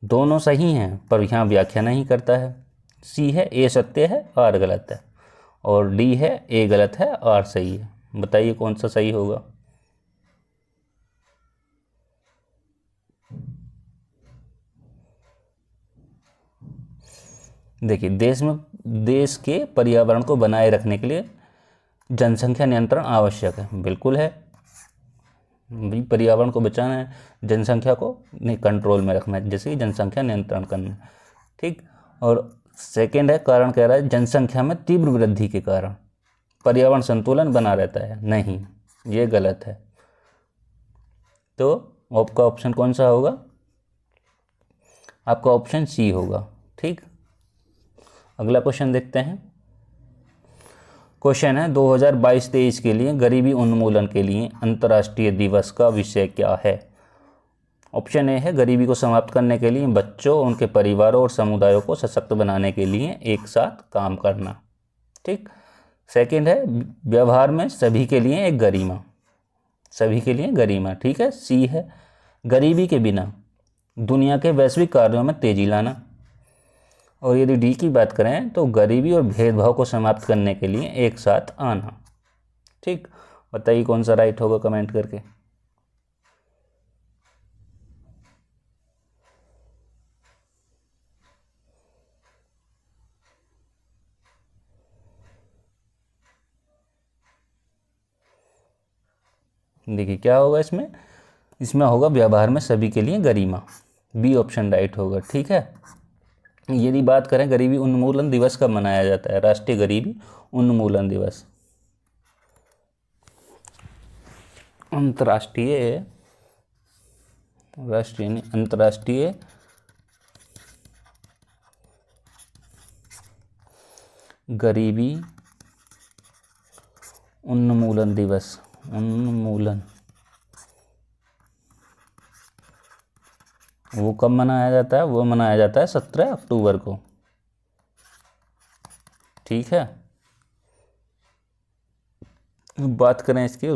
Speaker 1: दोनों सही हैं पर यहाँ व्याख्या नहीं करता है। सी है ए सत्य है आर गलत है, और डी है ए गलत है आर सही है। बताइए कौन सा सही होगा। देखिए, देश के पर्यावरण को बनाए रखने के लिए जनसंख्या नियंत्रण आवश्यक है। बिल्कुल है, भी पर्यावरण को बचाना है, जनसंख्या को नहीं कंट्रोल में रखना है, जैसे कि जनसंख्या नियंत्रण करना है। ठीक। और सेकेंड है, कारण कह रहा है जनसंख्या में तीव्र वृद्धि के कारण पर्यावरण संतुलन बना रहता है। नहीं, ये गलत है। तो आपका ऑप्शन कौन सा होगा? आपका ऑप्शन सी होगा। ठीक। अगला क्वेश्चन देखते हैं। क्वेश्चन है 2022-23 के लिए गरीबी उन्मूलन के लिए अंतर्राष्ट्रीय दिवस का विषय क्या है? ऑप्शन ए है गरीबी को समाप्त करने के लिए बच्चों, उनके परिवारों और समुदायों को सशक्त बनाने के लिए एक साथ काम करना। ठीक। सेकंड है व्यवहार में सभी के लिए एक गरिमा, सभी के लिए गरिमा। ठीक है। सी है गरीबी के बिना दुनिया के वैश्विक कार्यों में तेजी लाना। और यदि डी की बात करें तो गरीबी और भेदभाव को समाप्त करने के लिए एक साथ आना। ठीक। बताइए कौन सा राइट होगा कमेंट करके। देखिए क्या होगा इसमें, इसमें होगा व्यवहार में सभी के लिए गरिमा। बी ऑप्शन राइट होगा। ठीक है। यदि बात करें गरीबी उन्मूलन दिवस कब मनाया जाता है, राष्ट्रीय गरीबी उन्मूलन दिवस अंतर्राष्ट्रीय गरीबी उन्मूलन दिवस, उन्मूलन वो कब मनाया जाता है? वो मनाया जाता है 17 अक्टूबर को। ठीक है। बात करें इसके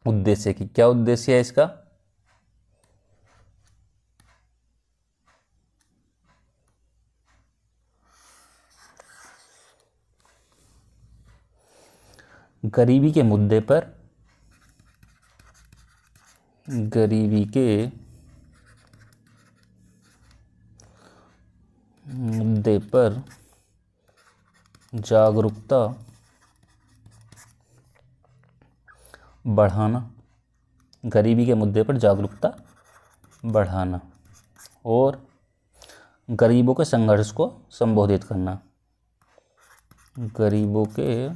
Speaker 1: उद्देश्य की, क्या उद्देश्य है इसका? गरीबी के मुद्दे पर, गरीबी के मुद्दे पर जागरूकता बढ़ाना, गरीबी के मुद्दे पर जागरूकता बढ़ाना और गरीबों के संघर्ष को संबोधित करना, गरीबों के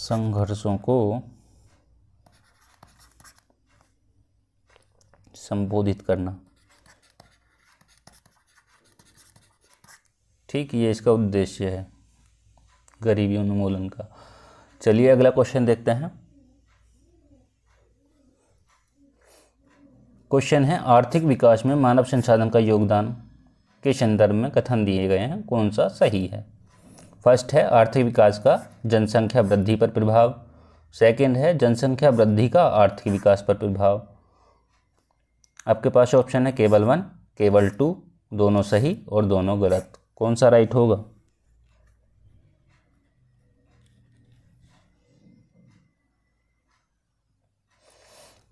Speaker 1: संघर्षों को संबोधित करना। ठीक, ये इसका उद्देश्य है गरीबी उन्मूलन का। चलिए अगला क्वेश्चन देखते हैं। क्वेश्चन है आर्थिक विकास में मानव संसाधन का योगदान के संदर्भ में कथन दिए गए हैं, कौन सा सही है? फर्स्ट है आर्थिक विकास का जनसंख्या वृद्धि पर प्रभाव। सेकंड है जनसंख्या वृद्धि का आर्थिक विकास पर प्रभाव। आपके पास ऑप्शन है केवल 1, केवल 2, दोनों सही और दोनों गलत। कौन सा राइट होगा?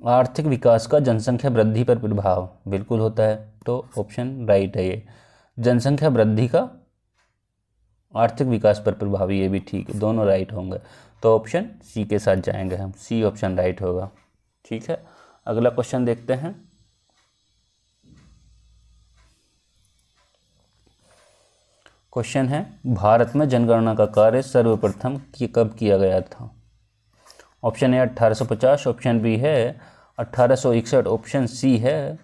Speaker 1: आर्थिक विकास का जनसंख्या वृद्धि पर प्रभाव बिल्कुल होता है, तो ऑप्शन राइट है ये। जनसंख्या वृद्धि का आर्थिक विकास पर प्रभाव, ये भी ठीक है, दोनों राइट होंगे। तो ऑप्शन सी के साथ जाएंगे हम, सी ऑप्शन राइट होगा। ठीक है। अगला क्वेश्चन देखते हैं। क्वेश्चन है भारत में जनगणना का कार्य सर्वप्रथम कब किया गया था? ऑप्शन ए 1850, ऑप्शन बी है 1861, ऑप्शन सी है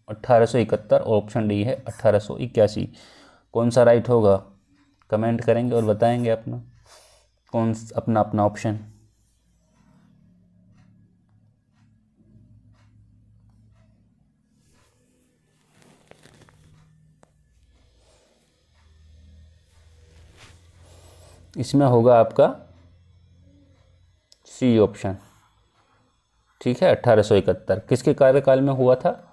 Speaker 1: 1871, ऑप्शन डी है 1881। कौन सा राइट होगा? कमेंट करेंगे और बताएंगे अपना अपना ऑप्शन। इसमें होगा आपका सी ऑप्शन। ठीक है, 1871 किसके कार्यकाल में हुआ था?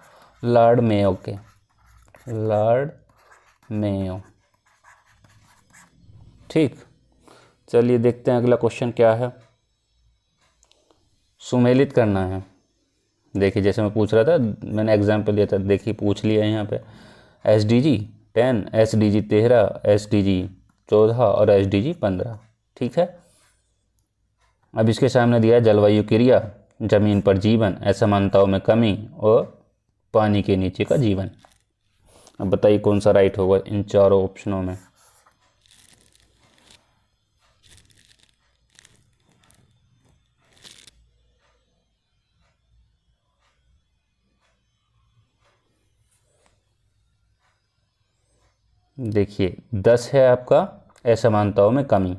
Speaker 1: लॉर्ड मेयो के, लॉर्ड मेयो। ठीक, चलिए देखते हैं अगला क्वेश्चन क्या है। सुमेलित करना है। देखिए जैसे मैं पूछ रहा था, मैंने एग्जाम्पल दिया था, देखिए पूछ लिया है यहाँ पे। SDG 10, SDG 13, SDG 14 और SDG 15। ठीक है, अब इसके सामने दिया है जलवायु क्रिया, जमीन पर जीवन, असमानताओं में कमी और पानी के नीचे का जीवन। अब बताइए कौन सा राइट होगा इन चारों ऑप्शनों में। देखिए 10 है आपका असमानताओं में कमी।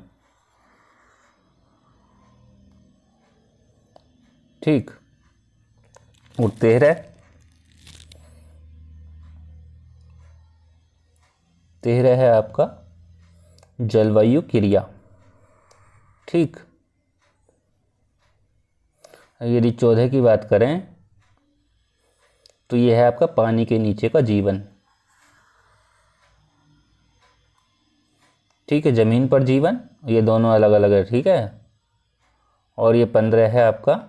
Speaker 1: ठीक, और 13 है आपका जलवायु क्रिया। ठीक, यदि 14 की बात करें तो यह है आपका पानी के नीचे का जीवन। ठीक है, जमीन पर जीवन, ये दोनों अलग अलग है। ठीक है, और ये 15 है आपका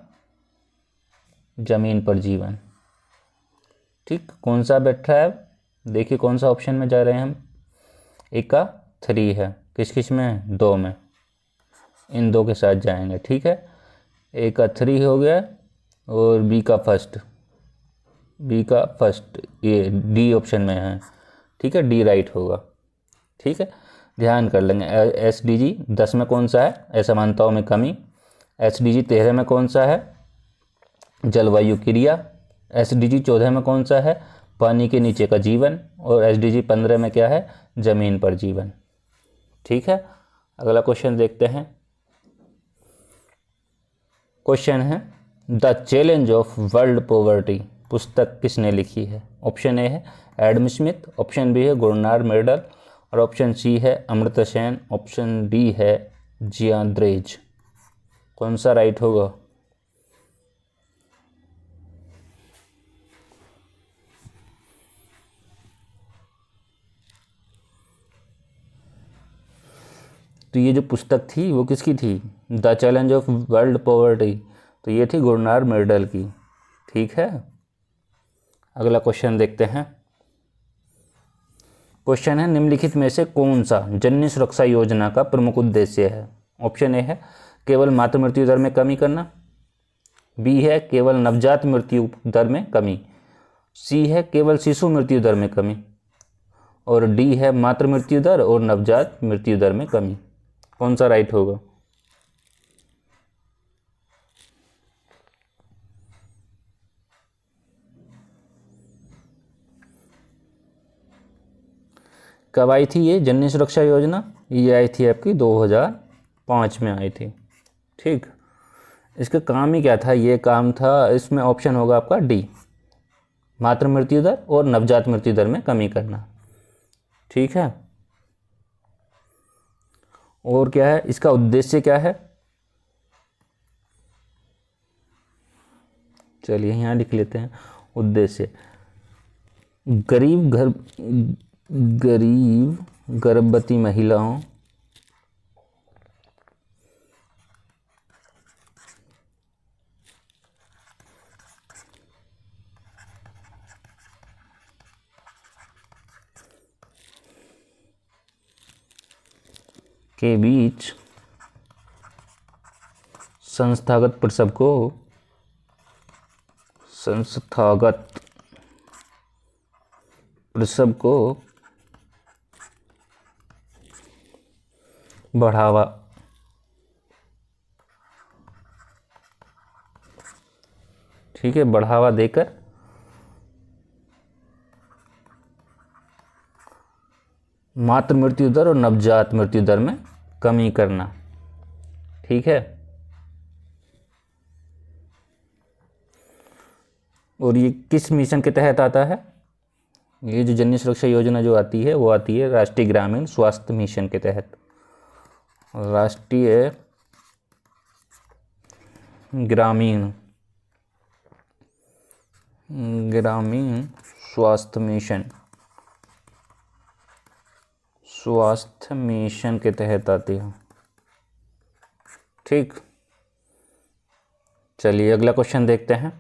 Speaker 1: जमीन पर जीवन। ठीक, कौन सा बैठ रहा है? देखिए कौन सा ऑप्शन में जा रहे हैं हम। एक का 3 है, किस किस में? 2 में, इन 2 के साथ जाएंगे। ठीक है, ए का 3 हो गया और बी का फर्स्ट, ये डी ऑप्शन में है। ठीक है, डी राइट होगा। ठीक है, ध्यान कर लेंगे। SDG 10 में कौन सा है? असमानताओं में कमी। SDG 13 में कौन सा है? जलवायु क्रिया। SDG 14 में कौन सा है? पानी के नीचे का जीवन। और SDG 15 में क्या है? जमीन पर जीवन। ठीक है, अगला क्वेश्चन देखते हैं। क्वेश्चन है the challenge of world poverty पुस्तक किसने लिखी है? ऑप्शन ए है एडम स्मिथ, ऑप्शन बी है गुरनार मेडल और ऑप्शन सी है अमर्त्य सेन, ऑप्शन डी है जियान द्रेज। कौन सा राइट होगा? तो ये जो पुस्तक थी वो किसकी थी? The challenge of world poverty, तो ये थी गुरनार मेडल की। ठीक है, अगला क्वेश्चन देखते हैं। क्वेश्चन है निम्नलिखित में से कौन सा जननी सुरक्षा योजना का प्रमुख उद्देश्य है? ऑप्शन ए है केवल मातृ मृत्यु दर में कमी करना, बी है केवल नवजात मृत्यु दर में कमी, सी है केवल शिशु मृत्यु दर में कमी और डी है मातृ मृत्यु दर और नवजात मृत्यु दर में कमी। कौन सा राइट होगा? कब आई थी ये जननी सुरक्षा योजना? ये आई थी आपकी 2005 में आई थी। ठीक, इसका काम ही क्या था? ये काम था, इसमें ऑप्शन होगा आपका डी, मातृ मृत्यु दर और नवजात मृत्यु दर में कमी करना। ठीक है, और क्या है इसका उद्देश्य क्या है? चलिए यहाँ लिख लेते हैं उद्देश्य। गरीब गर्भवती महिलाओं के बीच संस्थागत प्रसव को बढ़ावा ठीक है, बढ़ावा देकर मातृ मृत्यु दर और नवजात मृत्यु दर में कमी करना। ठीक है, और ये किस मिशन के तहत आता है? ये जो जननी सुरक्षा योजना जो आती है वो आती है राष्ट्रीय ग्रामीण स्वास्थ्य मिशन के तहत। राष्ट्रीय ग्रामीण स्वास्थ्य मिशन के तहत आती है। ठीक, चलिए अगला क्वेश्चन देखते हैं।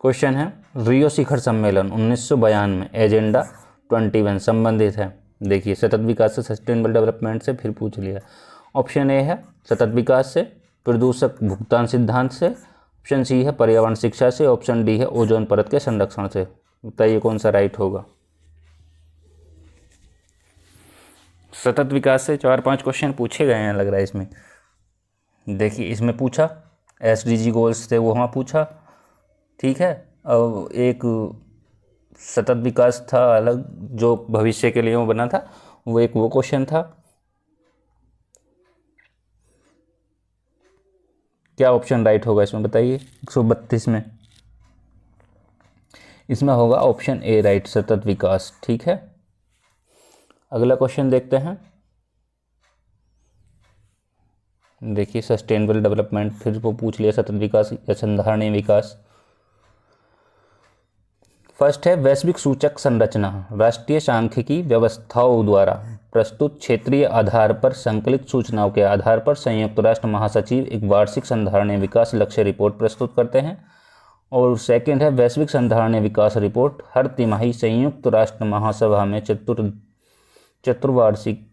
Speaker 1: क्वेश्चन है, रियो शिखर सम्मेलन 1992 एजेंडा 21 संबंधित है। देखिए, सतत विकास से, सस्टेनेबल डेवलपमेंट से, फिर पूछ लिया। ऑप्शन ए है सतत विकास से, प्रदूषक भुगतान सिद्धांत से, ऑप्शन सी है पर्यावरण शिक्षा से, ऑप्शन डी है ओजोन परत के संरक्षण से। बताइए कौन सा राइट होगा। सतत विकास से 4-5 क्वेश्चन पूछे गए हैं लग रहा है इसमें। देखिए, इसमें पूछा SDG गोल्स थे वो वहाँ पूछा, ठीक है। अब एक सतत विकास था अलग जो भविष्य के लिए वो बना था, वो क्वेश्चन था। क्या ऑप्शन राइट होगा इसमें बताइए। 132 में इसमें होगा ऑप्शन ए राइट, सतत विकास। ठीक है, अगला क्वेश्चन देखते हैं। देखिए, सस्टेनेबल डेवलपमेंट फिर वो पूछ लिया, सतत विकास या संधारणीय विकास। फर्स्ट है, वैश्विक सूचक संरचना राष्ट्रीय सांख्यिकी व्यवस्थाओं द्वारा प्रस्तुत क्षेत्रीय आधार पर संकलित सूचनाओं के आधार पर संयुक्त राष्ट्र महासचिव एक वार्षिक संधारणीय विकास लक्ष्य रिपोर्ट प्रस्तुत करते हैं। और सेकंड है, वैश्विक संधारणीय विकास रिपोर्ट हर तिमाही संयुक्त राष्ट्र महासभा में चतुर्वार्षिक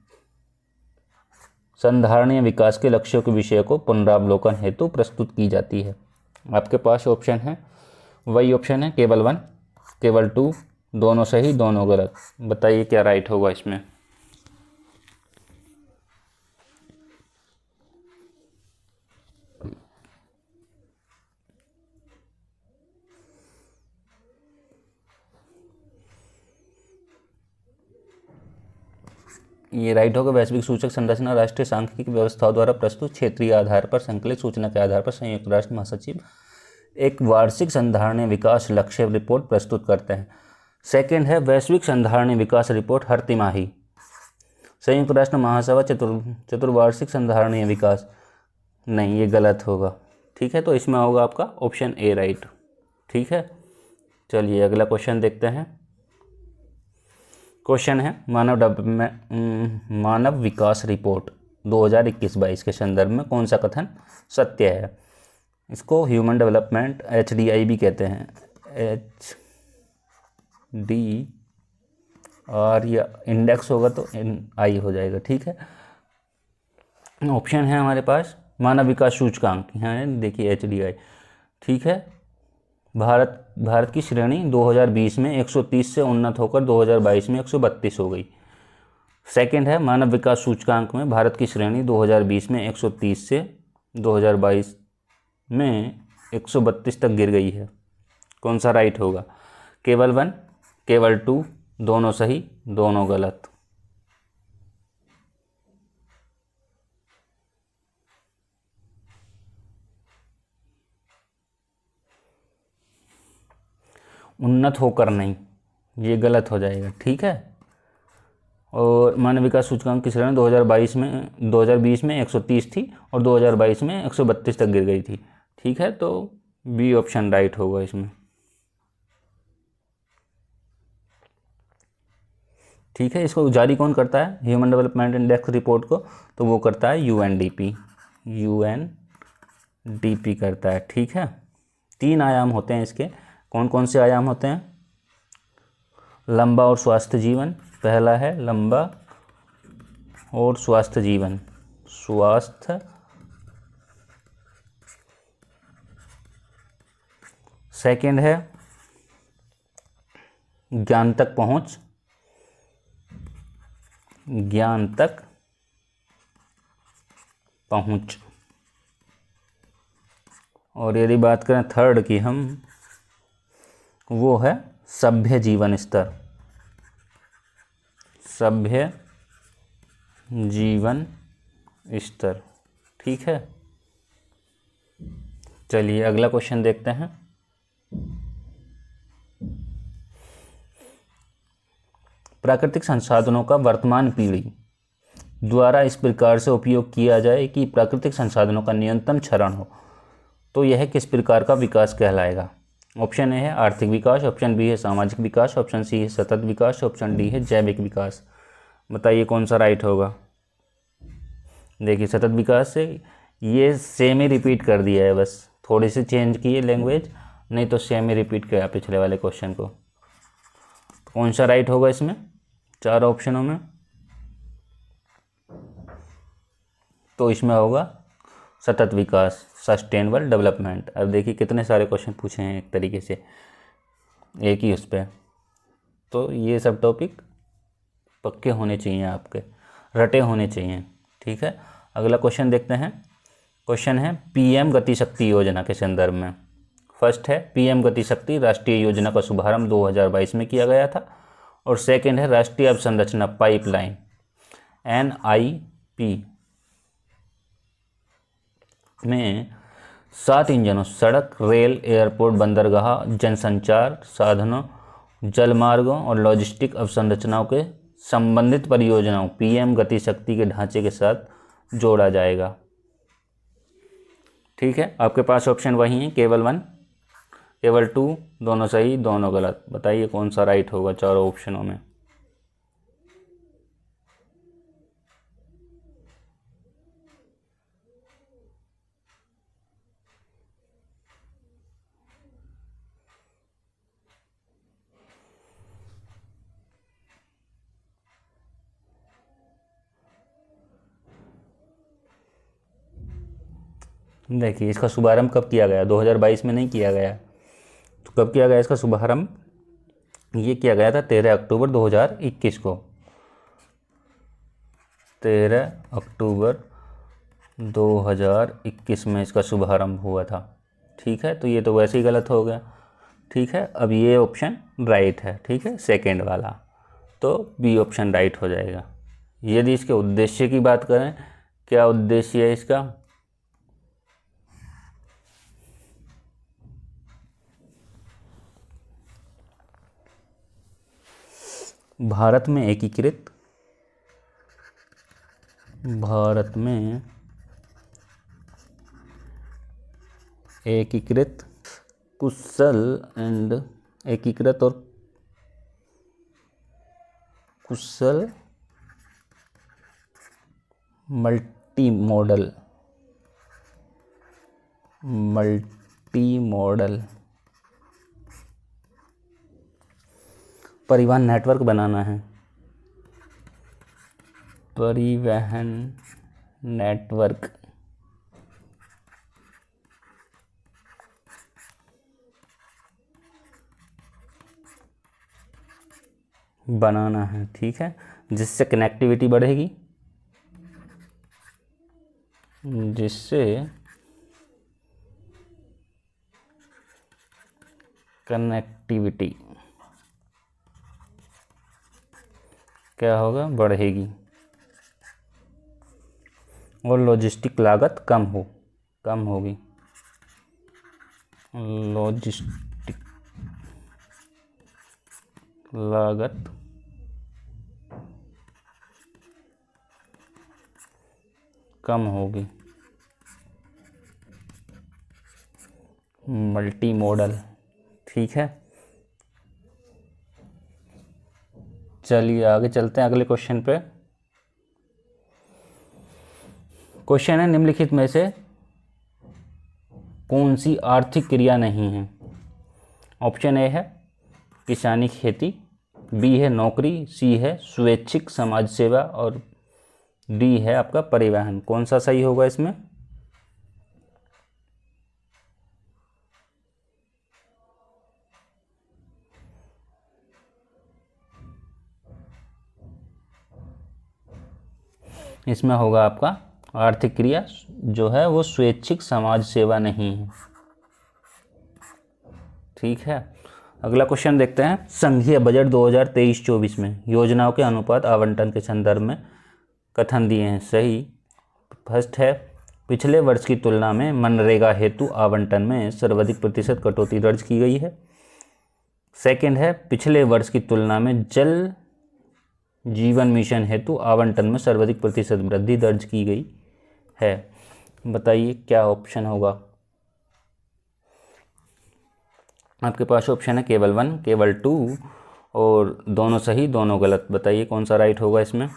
Speaker 1: संधारणीय विकास के लक्ष्यों के विषय को पुनरावलोकन हेतु प्रस्तुत की जाती है। आपके पास ऑप्शन है, वही ऑप्शन है केवल 1, केवल 2, दोनों सही दोनों गलत। बताइए क्या राइट होगा इसमें। ये राइट होगा, वैश्विक सूचक संरचना राष्ट्रीय सांख्यिकी व्यवस्थाओं द्वारा प्रस्तुत क्षेत्रीय आधार पर संकलित सूचना के आधार पर संयुक्त राष्ट्र महासचिव एक वार्षिक संधारणीय विकास लक्ष्य रिपोर्ट प्रस्तुत करते हैं। सेकंड है, वैश्विक संधारणीय विकास रिपोर्ट हर तिमाही संयुक्त राष्ट्र महासभा चतुर्वार्षिक संधारणीय विकास। नहीं, ये गलत होगा। ठीक है, तो इसमें होगा आपका ऑप्शन ए राइट। ठीक है, चलिए अगला क्वेश्चन देखते हैं। क्वेश्चन है, मानव विकास रिपोर्ट 2021-22 के संदर्भ में कौन सा कथन सत्य है। इसको ह्यूमन डेवलपमेंट HDI भी कहते हैं, HDR या इंडेक्स होगा तो I हो जाएगा। ठीक है, ऑप्शन है हमारे पास मानव विकास सूचकांक, यहाँ देखिए HDI। ठीक है, भारत की श्रेणी 2020 में 130 से उन्नत होकर 2022 में 132 हो गई। सेकंड है, मानव विकास सूचकांक में भारत की श्रेणी 2020 में 130 से 2022 में 132 तक गिर गई है। कौन सा राइट होगा। केवल 1, केवल 2, दोनों सही दोनों गलत। उन्नत होकर नहीं, ये गलत हो जाएगा। ठीक है, और मानव विकास सूचकांक की श्रेणी 2020 में 130 थी और 2022 में 132 तक गिर गई थी। ठीक है, तो बी ऑप्शन राइट होगा इसमें। ठीक है, इसको जारी कौन करता है ह्यूमन डेवलपमेंट इंडेक्स रिपोर्ट को, तो वो करता है UNDP करता है। ठीक है, 3 आयाम होते हैं इसके। कौन कौन से आयाम होते हैं। लंबा और स्वस्थ जीवन, पहला है लंबा और स्वस्थ जीवन, स्वास्थ्य। सेकंड है ज्ञान तक पहुंच, ज्ञान तक पहुंच। और यदि बात करें थर्ड की हम, वो है सभ्य जीवन स्तर, सभ्य जीवन स्तर। ठीक है, चलिए अगला क्वेश्चन देखते हैं। प्राकृतिक संसाधनों का वर्तमान पीढ़ी द्वारा इस प्रकार से उपयोग किया जाए कि प्राकृतिक संसाधनों का न्यूनतम क्षरण हो, तो यह किस प्रकार का विकास कहलाएगा? ऑप्शन ए है आर्थिक विकास, ऑप्शन बी है सामाजिक विकास, ऑप्शन सी है सतत विकास, ऑप्शन डी है जैविक विकास। बताइए कौन सा राइट होगा। देखिए सतत विकास से ये सेम ही रिपीट कर दिया है, बस थोड़ी सी चेंज की है लैंग्वेज, नहीं तो सेम ही रिपीट किया पिछले वाले क्वेश्चन को। कौन सा राइट होगा इसमें 4 ऑप्शनों में? तो इसमें होगा सतत विकास, सस्टेनेबल डेवलपमेंट। अब देखिए कितने सारे क्वेश्चन पूछे हैं एक तरीके से एक ही उस पर, तो ये सब टॉपिक पक्के होने चाहिए, आपके रटे होने चाहिए। ठीक है, अगला क्वेश्चन देखते हैं। क्वेश्चन है पीएम गति शक्ति योजना के संदर्भ में। फर्स्ट है पीएम गति शक्ति राष्ट्रीय योजना का शुभारंभ 2022 में किया गया था, और सेकंड है राष्ट्रीय अवसंरचना पाइपलाइन NIP में 7 इंजनों सड़क, रेल, एयरपोर्ट, बंदरगाह, जनसंचार साधनों, जलमार्गों और लॉजिस्टिक अवसंरचनाओं के संबंधित परियोजनाओं पीएम गति शक्ति के ढांचे के साथ जोड़ा जाएगा। ठीक है, आपके पास ऑप्शन वही है, केवल 1 केवल 2, दोनों सही दोनों गलत। बताइए कौन सा राइट होगा चारों ऑप्शनों में। देखिए इसका शुभारंभ कब किया गया? 2022 में नहीं किया गया, तो कब किया गया इसका शुभारंभ? ये किया गया था 13 अक्टूबर 2021 को। 13 अक्टूबर 2021 में इसका शुभारंभ हुआ था। ठीक है, तो ये तो वैसे ही गलत हो गया। ठीक है, अब ये ऑप्शन राइट है। ठीक है, सेकेंड वाला, तो बी ऑप्शन राइट हो जाएगा। यदि इसके उद्देश्य की बात करें, क्या उद्देश्य है इसका? भारत में एकीकृत कुशल एंड एकीकृत और कुशल मल्टी मॉडल परिवहन नेटवर्क बनाना है। परिवहन नेटवर्क बनाना है। ठीक है, जिससे कनेक्टिविटी बढ़ेगी, जिससे कनेक्टिविटी क्या होगा? बढ़ेगी, और लॉजिस्टिक लागत कम होगी। लॉजिस्टिक लागत कम होगी। Multi modal. ठीक है, चलिए आगे चलते हैं अगले क्वेश्चन पे। क्वेश्चन है निम्नलिखित में से कौन सी आर्थिक क्रिया नहीं है? ऑप्शन ए है किसानी खेती, बी है नौकरी, सी है स्वैच्छिक समाज सेवा, और डी है आपका परिवहन। कौन सा सही होगा इसमें? इसमें होगा आपका आर्थिक क्रिया जो है वो स्वैच्छिक समाज सेवा नहीं है। ठीक है, अगला क्वेश्चन देखते हैं। संघीय बजट 2023-24 में योजनाओं के अनुपात आवंटन के संदर्भ में कथन दिए हैं सही। फर्स्ट है पिछले वर्ष की तुलना में मनरेगा हेतु आवंटन में सर्वाधिक प्रतिशत कटौती दर्ज की गई है। सेकंड है पिछले वर्ष की तुलना में जल जीवन मिशन हेतु आवंटन में सर्वाधिक प्रतिशत वृद्धि दर्ज की गई है। बताइए क्या ऑप्शन होगा। आपके पास ऑप्शन है केवल 1, केवल 2 और दोनों सही दोनों गलत। बताइए कौन सा राइट होगा इसमें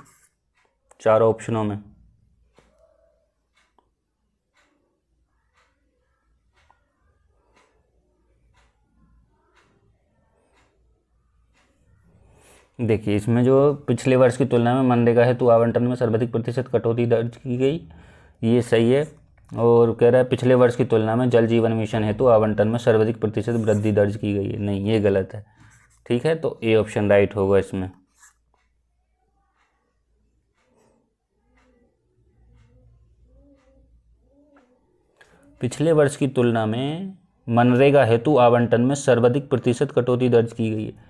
Speaker 1: चारों ऑप्शनों में। देखिए इसमें जो पिछले वर्ष की तुलना में मनरेगा हेतु आवंटन में सर्वाधिक प्रतिशत कटौती दर्ज की गई, ये सही है। और कह रहा है पिछले वर्ष की तुलना में जल जीवन मिशन हेतु आवंटन में सर्वाधिक प्रतिशत वृद्धि दर्ज की गई है, नहीं ये गलत है। ठीक है, तो ए ऑप्शन राइट होगा इसमें। पिछले वर्ष की तुलना में मनरेगा हेतु आवंटन में सर्वाधिक प्रतिशत कटौती दर्ज की गई है,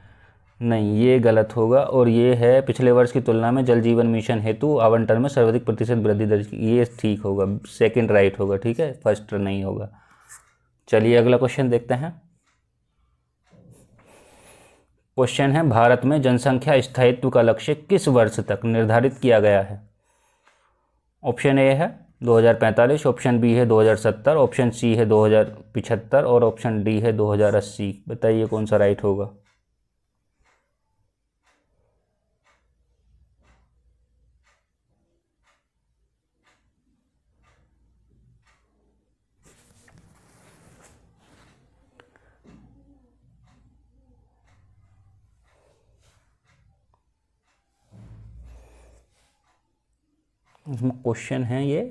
Speaker 1: नहीं ये गलत होगा। और ये है पिछले वर्ष की तुलना में जल जीवन मिशन हेतु आवंटन में सर्वाधिक प्रतिशत वृद्धि दर्ज की, ये ठीक होगा, सेकंड राइट होगा। ठीक है, फर्स्ट नहीं होगा। चलिए अगला क्वेश्चन देखते हैं। क्वेश्चन है भारत में जनसंख्या स्थायित्व का लक्ष्य किस वर्ष तक निर्धारित किया गया है। ऑप्शन ए है 2045, ऑप्शन बी है 2070, ऑप्शन सी है 2075 और ऑप्शन डी है 2080। बताइए कौन सा राइट होगा। इसमें क्वेश्चन है ये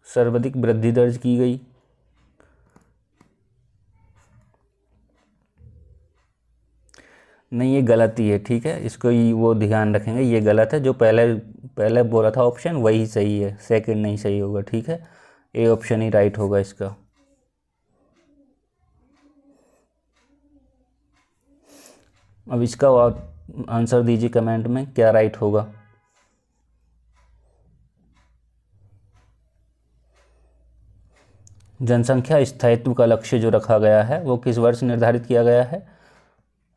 Speaker 1: सर्वाधिक वृद्धि दर्ज की गई, नहीं ये गलत ही है। ठीक है, इसको वो ध्यान रखेंगे, ये गलत है। जो पहले पहले बोला था ऑप्शन वही सही है, सेकंड नहीं सही होगा। ठीक है, ए ऑप्शन ही राइट होगा इसका। अब इसका आंसर दीजिए कमेंट में क्या राइट होगा। जनसंख्या स्थायित्व का लक्ष्य जो रखा गया है वो किस वर्ष निर्धारित किया गया है,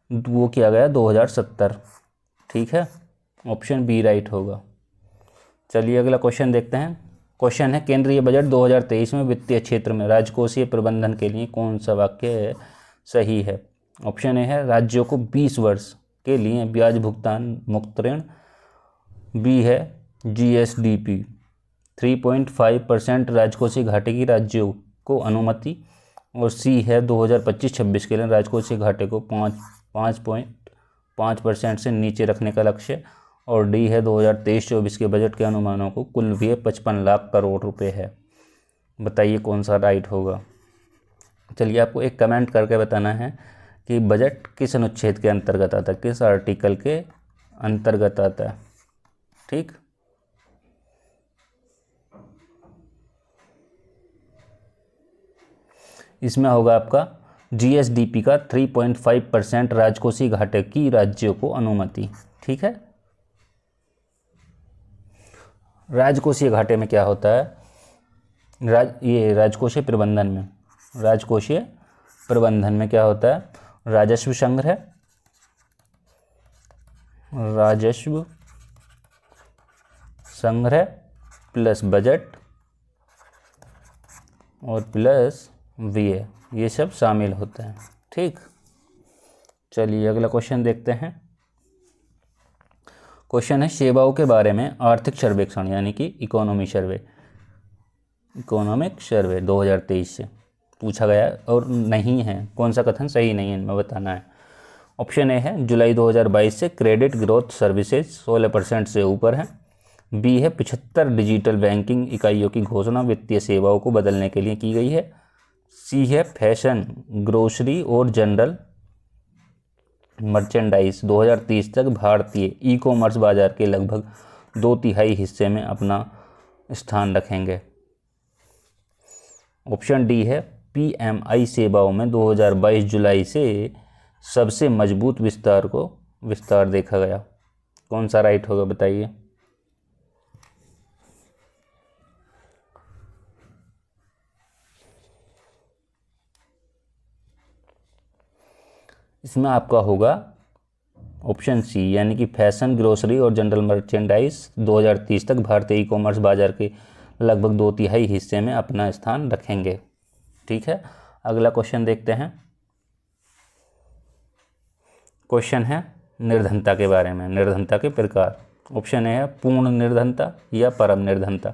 Speaker 1: वो किया गया 2070। ठीक है, ऑप्शन बी राइट होगा। चलिए अगला क्वेश्चन देखते हैं। क्वेश्चन है केंद्रीय बजट 2023 में वित्तीय क्षेत्र में राजकोषीय प्रबंधन के लिए कौन सा वाक्य सही है। ऑप्शन ए है राज्यों को 20 वर्ष के लिए ब्याज भुगतान मुक्त ऋण, बी है GSDP 3.5% राजकोषीय घाटे की राज्यों को अनुमति, और सी है 2025-26 के लिए राजकोषीय घाटे को 5.5% से नीचे रखने का लक्ष्य, और डी है 2023-24 के बजट के अनुमानों को कुल व्यय 55 लाख करोड़ रुपए है। बताइए कौन सा राइट होगा। चलिए आपको एक कमेंट करके बताना है कि बजट किस अनुच्छेद के अंतर्गत आता है, किस आर्टिकल के अंतर्गत आता है। ठीक, इसमें होगा आपका GSDP का 3.5% राजकोषीय घाटे की राज्यों को अनुमति। ठीक है, राजकोषीय घाटे में क्या होता है, ये राजकोषीय प्रबंधन में क्या होता है, राजस्व संग्रह, प्लस बजट और प्लस व्यय, ये सब शामिल होते हैं। ठीक, चलिए अगला क्वेश्चन देखते हैं। क्वेश्चन है सेवाओं के बारे में आर्थिक सर्वेक्षण यानी कि इकोनॉमिक सर्वे 2023 से पूछा गया और नहीं है, कौन सा कथन सही नहीं है इनमें बताना है। ऑप्शन ए है जुलाई 2022 से क्रेडिट ग्रोथ सर्विसेज 16% से ऊपर है, बी है 75 डिजिटल बैंकिंग इकाइयों की घोषणा वित्तीय सेवाओं को बदलने के लिए की गई है, सी है फैशन, ग्रोसरी और जनरल मर्चेंडाइज 2030 तक भारतीय ई कॉमर्स बाजार के लगभग 2/3 हिस्से में अपना स्थान रखेंगे। ऑप्शन डी है PMI सेवाओं में 2022 जुलाई से सबसे मजबूत विस्तार देखा गया। कौन सा राइट होगा बताइए। इसमें आपका होगा ऑप्शन सी यानी कि फैशन, ग्रोसरी और जनरल मर्चेंडाइज 2030 तक भारतीय ई कॉमर्स बाजार के लगभग 2/3 हिस्से में अपना स्थान रखेंगे। ठीक है, अगला क्वेश्चन देखते हैं। क्वेश्चन है निर्धनता के बारे में, निर्धनता के प्रकार। ऑप्शन ए है पूर्ण निर्धनता या परम निर्धनता,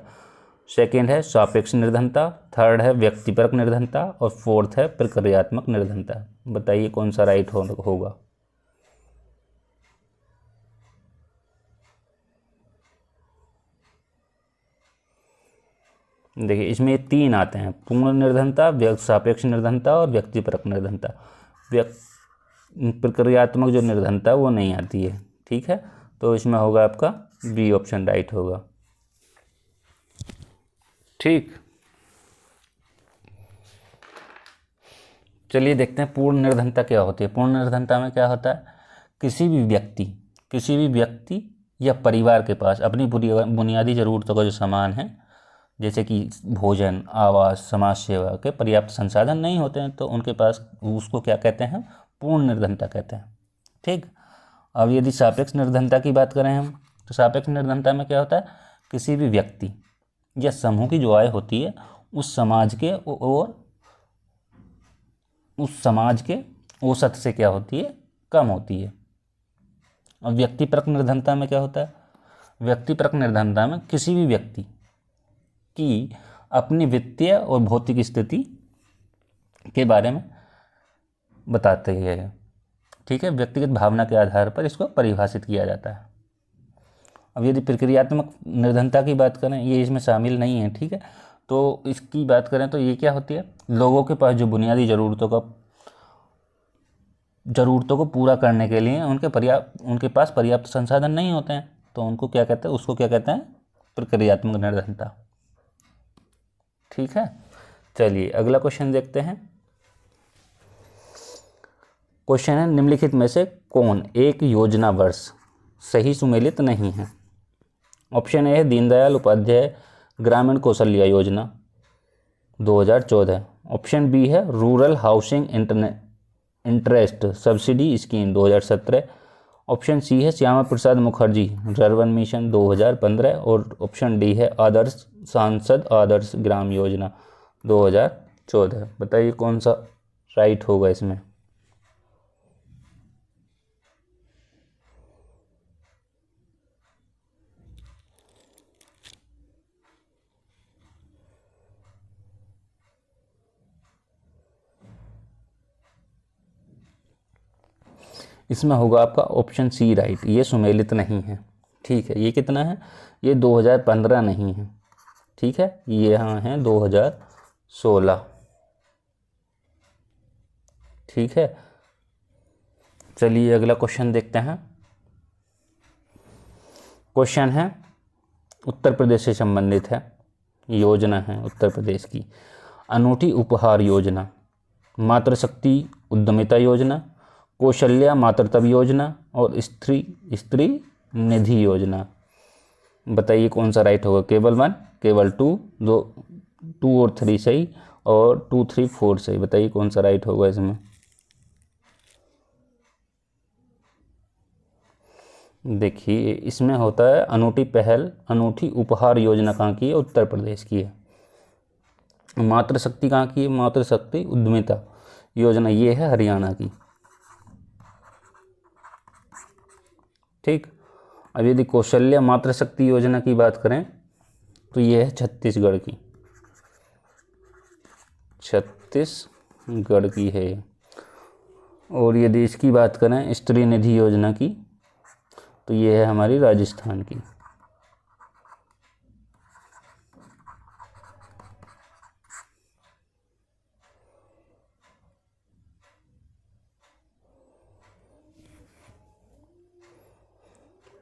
Speaker 1: सेकेंड है सापेक्ष निर्धनता, थर्ड है व्यक्तिपरक निर्धनता और फोर्थ है प्रक्रियात्मक निर्धनता। बताइए कौन सा राइट होगा। देखिए इसमें ये 3 आते हैं, पूर्ण निर्धनता, सापेक्ष निर्धनता और व्यक्तिपरक निर्धनता। प्रक्रियात्मक जो निर्धनता वो नहीं आती है। ठीक है, तो इसमें होगा आपका बी ऑप्शन राइट होगा। ठीक, चलिए देखते हैं पूर्ण निर्धनता क्या होती है। पूर्ण निर्धनता में क्या होता है, किसी भी व्यक्ति या परिवार के पास अपनी बुनियादी ज़रूरतों का जो सामान है, जैसे कि भोजन, आवास, समाज सेवा के पर्याप्त संसाधन नहीं होते हैं, तो उनके पास उसको क्या कहते हैं, पूर्ण निर्धनता कहते हैं। ठीक, अब यदि सापेक्ष निर्धनता की बात करें हम, तो सापेक्ष निर्धनता में क्या होता है, किसी भी व्यक्ति या समूह की जो आय होती है उस समाज के औसत से क्या होती है, कम होती है। और व्यक्तिपरक निर्धनता में क्या होता है, व्यक्तिपरक निर्धनता में किसी भी व्यक्ति की अपनी वित्तीय और भौतिक स्थिति के बारे में बताते हैं। ठीक है, व्यक्तिगत भावना के आधार पर इसको परिभाषित किया जाता है। अब यदि प्रक्रियात्मक निर्धनता की बात करें, ये इसमें शामिल नहीं है। ठीक है, तो इसकी बात करें तो ये क्या होती है, लोगों के पास जो बुनियादी ज़रूरतों को पूरा करने के लिए उनके पास पर्याप्त संसाधन नहीं होते हैं, तो उनको क्या कहते हैं, उसको क्या कहते हैं, प्रक्रियात्मक निर्धनता। ठीक है, चलिए अगला क्वेश्चन देखते हैं। क्वेश्चन है निम्नलिखित में से कौन एक योजना वर्ष सही सुमेलित नहीं है। ऑप्शन ए है दीनदयाल उपाध्याय ग्रामीण कौशल्या योजना 2014, ऑप्शन बी है rural housing interest subsidy scheme 2017, option C है श्यामा प्रसाद मुखर्जी रर्बन मिशन 2015 और ऑप्शन डी है सांसद आदर्श ग्राम योजना 2014। बताइए कौन सा राइट होगा इसमें। इसमें होगा आपका ऑप्शन सी राइट, ये सुमेलित नहीं है। ठीक है, ये कितना है, ये 2015 नहीं है। ठीक है, ये यहाँ है 2016। ठीक है, चलिए अगला क्वेश्चन देखते हैं। क्वेश्चन है उत्तर प्रदेश से संबंधित है, योजना है उत्तर प्रदेश की। अनूठी उपहार योजना, मातृशक्ति उद्यमिता योजना, कौशल्या मातृत्व योजना और स्त्री निधि योजना। बताइए कौन सा राइट होगा। केवल 1, केवल 2 और 3 सही और 2, 3, 4 सही। बताइए कौन सा राइट होगा इसमें। देखिए इसमें होता है अनूठी उपहार योजना कहाँ की है, उत्तर प्रदेश की है। मातृशक्ति कहाँ की है, मातृशक्ति उद्यमिता योजना ये है हरियाणा की। ठीक, अब यदि कौशल्या मातृशक्ति योजना की बात करें तो ये है छत्तीसगढ़ की है। और यदि इसकी बात करें स्त्री निधि योजना की तो ये है हमारी राजस्थान की।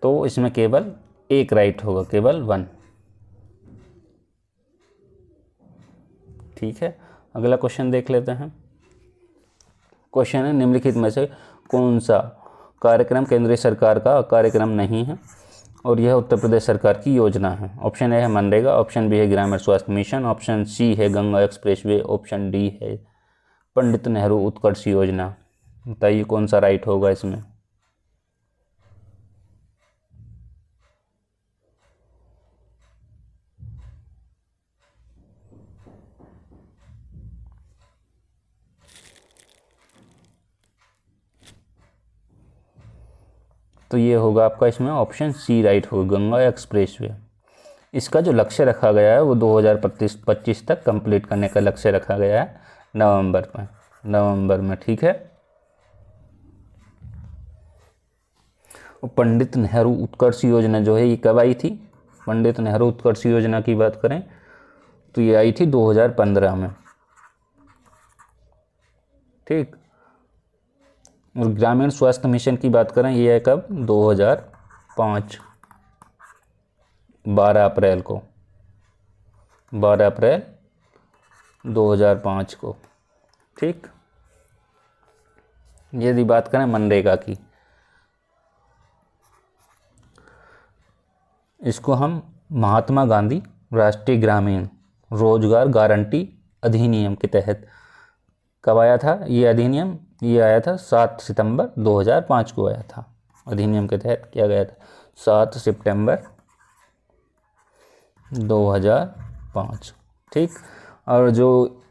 Speaker 1: तो इसमें केवल एक राइट होगा, केवल 1। ठीक है, अगला क्वेश्चन देख लेते हैं। क्वेश्चन है निम्नलिखित में से कौन सा कार्यक्रम केंद्रीय सरकार का कार्यक्रम नहीं है और यह उत्तर प्रदेश सरकार की योजना है। ऑप्शन ए है मनरेगा, ऑप्शन बी है ग्रामीण स्वास्थ्य मिशन, ऑप्शन सी है गंगा एक्सप्रेसवे, ऑप्शन डी है पंडित नेहरू उत्कर्ष योजना। बताइए कौन सा राइट होगा इसमें। तो ये होगा आपका इसमें ऑप्शन सी राइट होगा, गंगा एक्सप्रेसवे। इसका जो लक्ष्य रखा गया है वो 2025 तक कंप्लीट करने का लक्ष्य रखा गया है नवंबर में, ठीक है। पंडित नेहरू उत्कर्ष योजना जो है ये कब आई थी? पंडित नेहरू उत्कर्ष योजना की बात करें तो ये आई थी 2015 में, ठीक। और ग्रामीण स्वास्थ्य मिशन की बात करें ये है कब? 2005, 12 अप्रैल 2005 को, ठीक। यदि बात करें मनरेगा की, इसको हम महात्मा गांधी राष्ट्रीय ग्रामीण रोजगार गारंटी अधिनियम के तहत कब आया था ये अधिनियम? ये आया था 7 सितंबर 2005 को आया था। अधिनियम के तहत किया गया था 7 सितंबर 2005, ठीक। और जो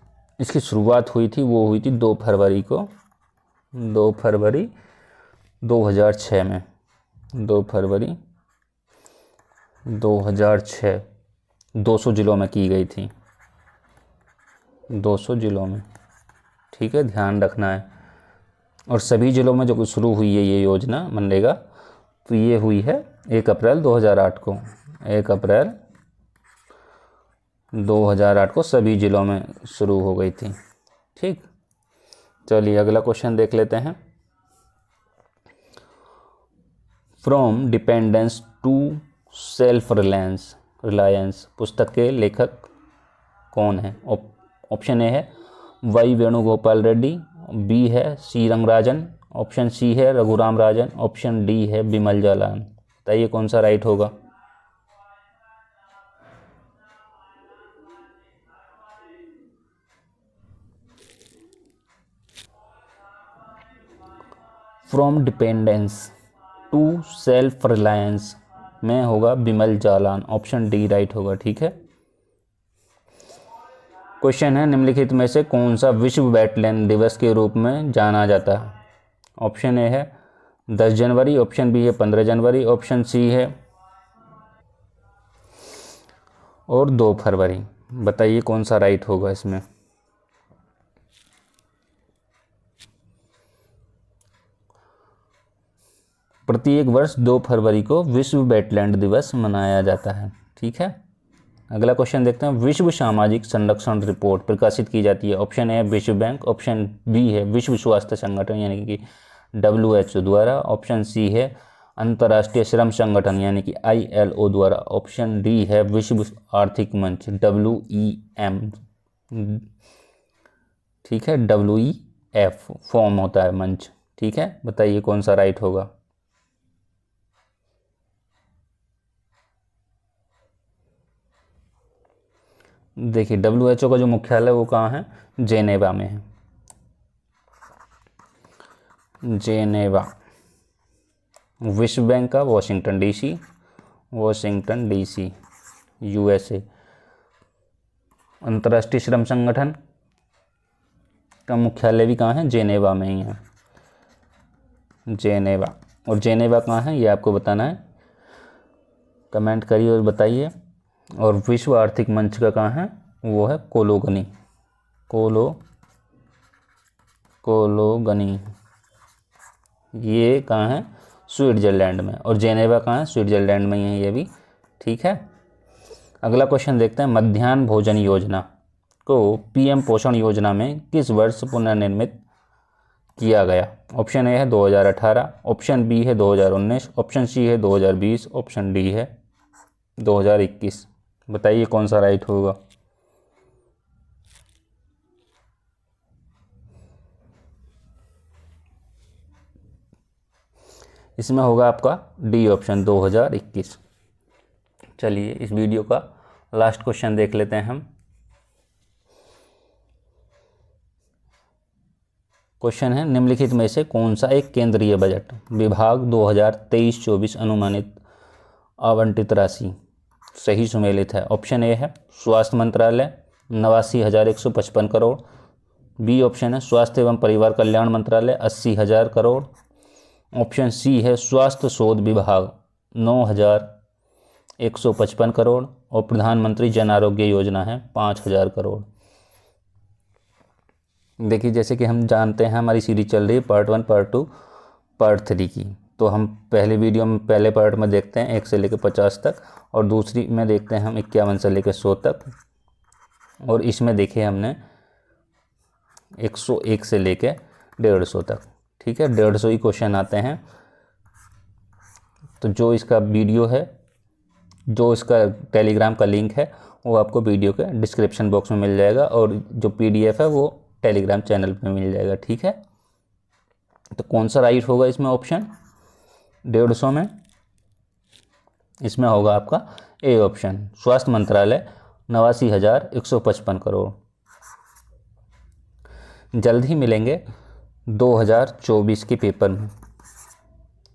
Speaker 1: इसकी शुरुआत हुई थी वो हुई थी 2 फरवरी 2006 में, 2 फरवरी 2006 200 जिलों में की गई थी, 200 जिलों में, ठीक है, ध्यान रखना है। और सभी जिलों में जो शुरू हुई है ये योजना मनरेगा तो ये हुई है 1 अप्रैल 2008 को, 1 अप्रैल 2008 को सभी जिलों में शुरू हो गई थी, ठीक। चलिए अगला क्वेश्चन देख लेते हैं। From dependence to self reliance पुस्तक के लेखक कौन है? ऑप्शन ए है वाई वेणुगोपाल रेड्डी, बी है सी रंगराजन, ऑप्शन सी है रघुराम राजन, ऑप्शन डी है बिमल जालान। बताइए कौन सा राइट होगा? From dependence to self reliance में होगा Bimal Jalan, option D right होगा, ठीक है। क्वेश्चन है निम्नलिखित में से कौन सा विश्व वेटलैंड दिवस के रूप में जाना जाता है? ऑप्शन ए है 10 जनवरी, ऑप्शन बी है 15 जनवरी, ऑप्शन सी है और 2 फरवरी। बताइए कौन सा राइट होगा इसमें? प्रत्येक वर्ष 2 फरवरी को विश्व वेटलैंड दिवस मनाया जाता है, ठीक है। अगला क्वेश्चन देखते हैं। विश्व सामाजिक संरक्षण रिपोर्ट प्रकाशित की जाती है? ऑप्शन ए विश्व बैंक, ऑप्शन बी है विश्व स्वास्थ्य संगठन यानी कि WHO द्वारा, ऑप्शन सी है अंतर्राष्ट्रीय श्रम संगठन यानी कि ILO द्वारा, ऑप्शन डी है विश्व आर्थिक मंच WEM, ठीक है, WEF फॉर्म होता है मंच, ठीक है। बताइए कौन सा राइट होगा? देखिए WHO का जो मुख्यालय वो कहाँ है? जेनेवा में है, जेनेवा। विश्व बैंक का वाशिंगटन DC USA। अंतर्राष्ट्रीय श्रम संगठन का मुख्यालय भी कहाँ है? जेनेवा में ही है, जेनेवा। और जेनेवा कहाँ है ये आपको बताना है, कमेंट करिए और बताइए। और विश्व आर्थिक मंच का कहाँ है? वो है कोलोगनी, कोलोगनी। ये कहाँ है? स्विट्जरलैंड में। और जेनेवा कहाँ है? स्विट्जरलैंड में ही है ये भी, ठीक है। अगला क्वेश्चन देखते हैं। मध्याह्न भोजन योजना को PM पोषण योजना में किस वर्ष पुनर्निर्मित किया गया? ऑप्शन ए है 2018, ऑप्शन बी है 2019, ऑप्शन सी है 2020, ऑप्शन डी है 2021। बताइए कौन सा राइट होगा? इसमें होगा आपका डी ऑप्शन 2021। चलिए इस वीडियो का लास्ट क्वेश्चन देख लेते हैं हम। क्वेश्चन है निम्नलिखित में से कौन सा एक केंद्रीय बजट विभाग 2023-24 अनुमानित आवंटित राशि सही सुमेलित है? ऑप्शन ए है स्वास्थ्य मंत्रालय 89,155 करोड़, बी ऑप्शन है स्वास्थ्य एवं परिवार कल्याण मंत्रालय 80,000 करोड़, ऑप्शन सी है स्वास्थ्य शोध विभाग 9,155 करोड़ और प्रधानमंत्री जन आरोग्य योजना है 5,000 करोड़। देखिए जैसे कि हम जानते हैं हमारी सीरीज चल रही है पार्ट 1, पार्ट 2, पार्ट 3 की। तो हम पहले वीडियो में पहले पार्ट में देखते हैं 1 से लेकर 50 तक और दूसरी में देखते हैं हम 51 से लेकर 100 तक। और इसमें देखिए हमने 101 से लेकर 150 तक। ठीक है, 150 ही क्वेश्चन आते हैं। तो जो इसका वीडियो है, जो इसका टेलीग्राम का लिंक है वो आपको वीडियो के डिस्क्रिप्शन बॉक्स में मिल जाएगा और जो PDF है वो टेलीग्राम चैनल पे मिल जाएगा। ठीक है, तो कौन सा राइट होगा इसमें ऑप्शन 150 में? इसमें होगा आपका ए ऑप्शन, स्वास्थ्य मंत्रालय 89,155 करोड़। जल्द ही मिलेंगे 2024 के पेपर में।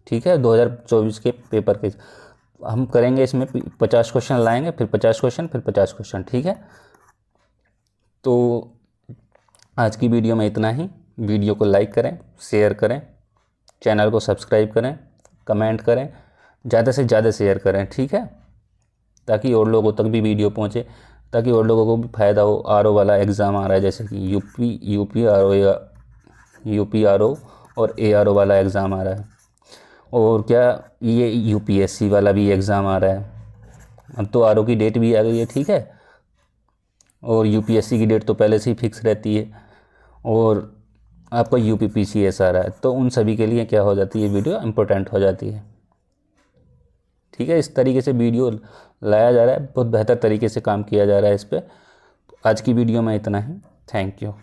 Speaker 1: ठीक है, 2024 के पेपर के हम करेंगे, इसमें 50 क्वेश्चन लाएंगे, फिर 50 क्वेश्चन, फिर 50 क्वेश्चन। ठीक है, तो आज की वीडियो में इतना ही। वीडियो को लाइक करें, शेयर करें, चैनल को सब्सक्राइब करें, कमेंट करें, ज़्यादा से ज़्यादा शेयर करें। ठीक है, ताकि और लोगों तक भी वीडियो पहुंचे, ताकि और लोगों को भी फ़ायदा हो। RO वाला एग्ज़ाम आ रहा है, जैसे कि यूपी RO या UP RO और ARO वाला एग्ज़ाम आ रहा है, और क्या ये UPSC वाला भी एग्ज़ाम आ रहा है। अब तो RO की डेट भी आ गई है। ठीक है, और UPSC की डेट तो पहले से ही फिक्स रहती है, और आपका UPPCS आ रहा है। तो उन सभी के लिए क्या हो जाती है, वीडियो इम्पोर्टेंट हो जाती है। ठीक है, इस तरीके से वीडियो लाया जा रहा है, बहुत बेहतर तरीके से काम किया जा रहा है इस पर। आज की वीडियो में इतना ही। Thank you.